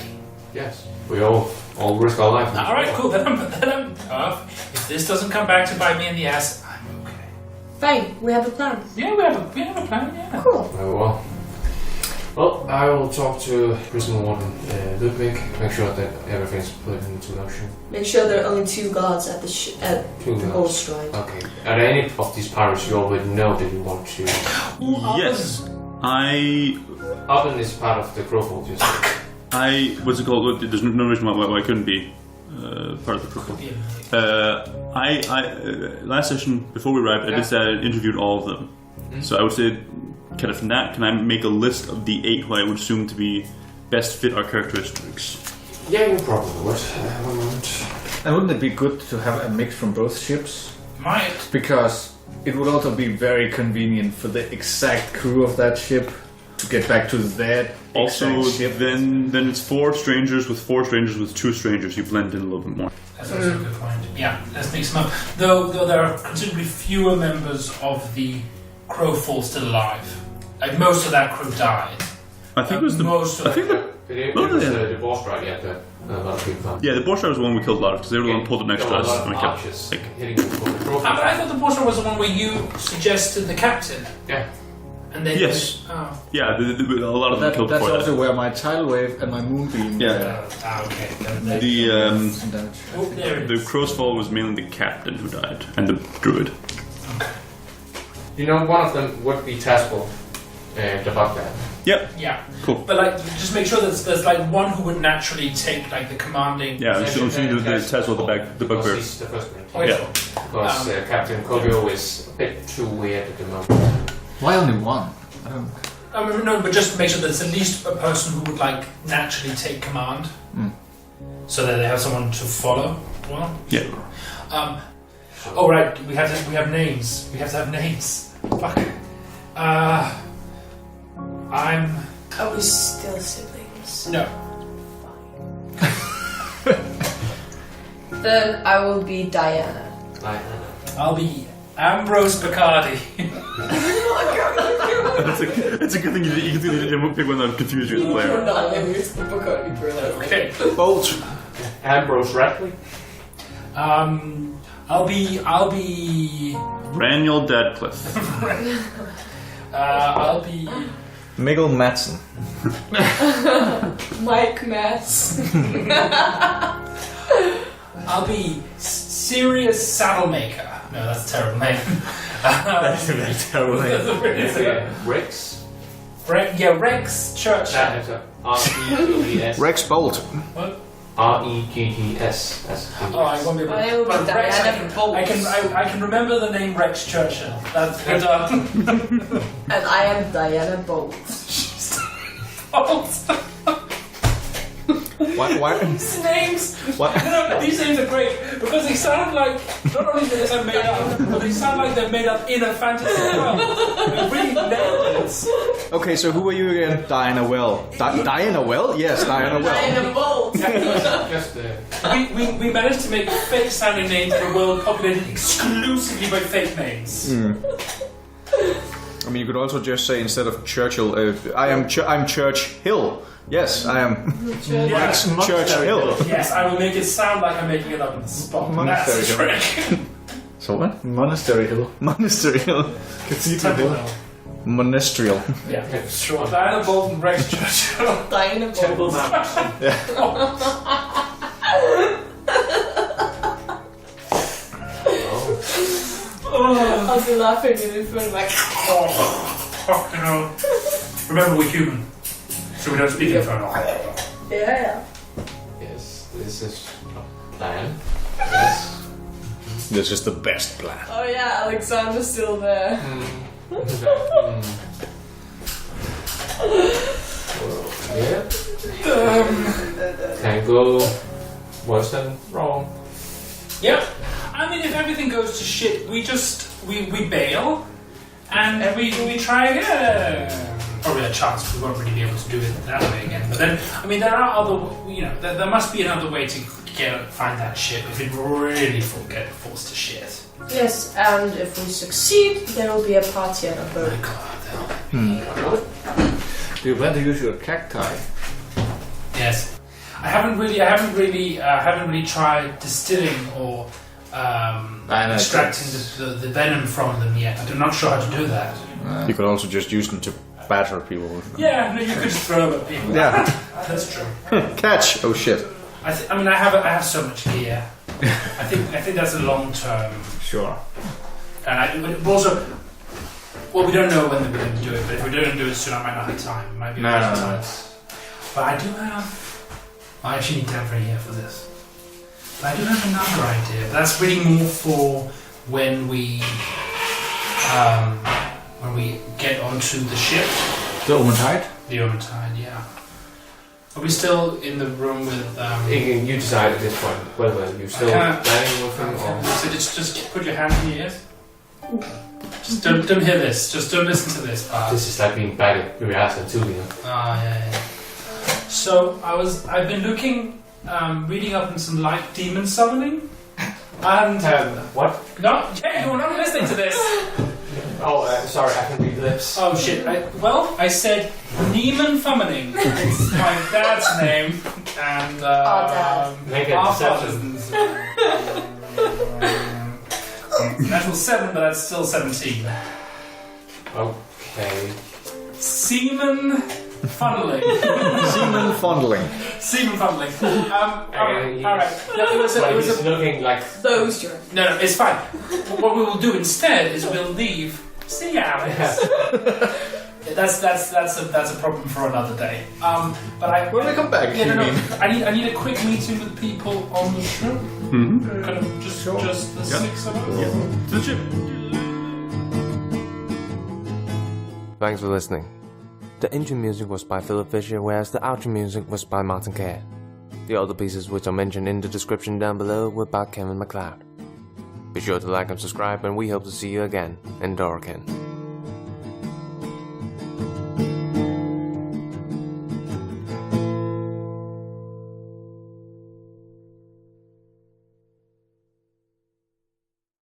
Yes. We all All risk our life. All right, cool. Then I'm if this doesn't come back to bite me in the ass, I'm okay. Fine, we have a plan. Yeah, we have a plan. Yeah. Cool. Very well. Well, I will talk to prison warden Ludwig. Make sure that everything's put into motion. Make sure there are only 2 guards at the boat stride. Okay. Are there any of these pirates you already know that you want to? Yes, Oven is part of the Crowfold, you said. what's it called? There's no reason why I couldn't be part of the crew. Last session before we arrived, I just interviewed all of them. So I would say, kind of from that, can I make a list of the 8 who I would assume to be best fit our characteristics? Yeah, you probably would. One moment. And wouldn't it be good to have a mix from both ships? Might. Because it would also be very convenient for the exact crew of that ship to get back to that Also, exact ship. then it's 4 strangers with 4 strangers with 2 strangers. You blend in a little bit more. That's also a good point. Yeah, let's mix them up. Though there are considerably fewer members of the Crowfall still alive. Like most of that crew died. I think it was the most of It was the boss strike, yeah, a lot of people found. Yeah, the boss was the one we killed a lot because they were the one who pulled it next to us. And we kept hitting the Crowfold. But I thought the boss was the one where you suggested the captain. Yeah. And then yes. Yeah, a lot of them killed that's before also that. where my tidal wave and my moonbeam. Yeah. Okay. The crow's fall was mainly the captain who died and the druid. Okay. You know, one of them would be Taskful, the bugbear. Yep. Yeah. Cool. But like, just make sure that there's like one who would naturally take like the commanding. Yeah, I'm assuming the Tesla, the bugbear. He's the first one. Okay. Yeah. Because Captain Kogyo is a bit too weird at the moment. Why only one? I mean, no, but just make sure that there's at least a person who would like naturally take command, so that they have someone to follow. Well, yeah. Oh right, we have names. We have to have names. Fuck. Are we still siblings? No. Then I will be Diana. I'll be Ambrose Bacardi. It's a good thing you can pick one that confused you as a player. Okay. Bolt. Ambrose Radley. I'll be. Raniel Dadcliffe. I'll be. Mikkel Madsen. Mike Mass. I'll be Serious Saddlemaker. No, that's a terrible name. That's a very terrible name. Rex. Rex Church. R-E-G-G-S. Rex Bolt. What? R-E-G-G-S. Oh, I won't be able to. I will be Rex, Diana Bolt. I can remember the name Rex Churchill. That's good. And I am Diana Bolt. Why? These names. What? No, these names are great because they sound like not only that they're made up, but they sound like they're made up in a fantasy world. They really nailed this. Okay, so who are you again? Diana Well. Diana Well? Yes, Diana Well. Diana Bolt. Just We managed to make fake sounding names in a world populated exclusively by fake names. I mean, you could also just say instead of Churchill, I'm Church Hill. Yes, I am Yes. Church Hill. Yes, I will make it sound like I'm making it up on the spot. Monastery That's the trick. So what? Monastery Hill. Monastery Hill. Cathedral Temple Hill. Hill. Monastrial. Yeah, sure. Diana Bolt and Rex Churchill. Diana Temple Bolt. Mountain. I'll be laughing in front like. Fuck, you know. Remember, we're human, so we don't speak infernal. Yeah. Yes, this is a plan. Yes. This is the best plan. Oh yeah, Alexander's still there. Yeah. Can go worse than wrong. Yep. I mean, if everything goes to shit, we bail, and we try again. Probably a chance we won't really be able to do it that way again. But then, I mean, there are other, there must be another way to find that ship if it really get forced to shit. Yes, and if we succeed, there will be a party on a boat. Do you plan to use your cacti? Yes. I haven't really tried distilling or extracting the venom from them yet. I'm not sure how to do that. You could also just use them to batter people with them. Yeah, no, you could just throw them at people. Yeah. That's true. Catch! Oh shit. I have so much gear. I think that's a long term. Sure. And also, well, we don't know when we're going to do it, but if we don't do it soon, I might not have time. It might be a waste of time. But I do have. I actually need Denver here for this. But I do have another idea. But that's really more for when we get onto the ship. The Omentide? The Omentide, yeah. Are we still in the room with? You decide at this point whether you're still planning with him or. So just put your hand in your ears. Just don't hear this. Just don't listen to this part. This is like being back at rehearsal too, you know. Yeah. So I've been reading up on some light demon summoning. And what? No, you're not listening to this. Oh, sorry, I can read lips. Oh shit! I said demon summoning. It's my dad's name, and Make it our deception. Natural 7, but that's still 17. Okay. Semen funneling. Semen fondling. Semen funneling. Alright. It was looking like Those germs. No, it's fine. What we will do instead is we'll leave. See you, Alex. That's a problem for another day. But When we come back, I need a quick meeting with people on the ship. Mm-hmm. Kind of just the 6 of us. Yeah. To the ship. Thanks for listening. The intro music was by Fischer, whereas the outro music was by Martin Kerr. The other pieces which are mentioned in the description down below were by Kevin MacLeod. Be sure to like and subscribe, and we hope to see you again in Dorkin.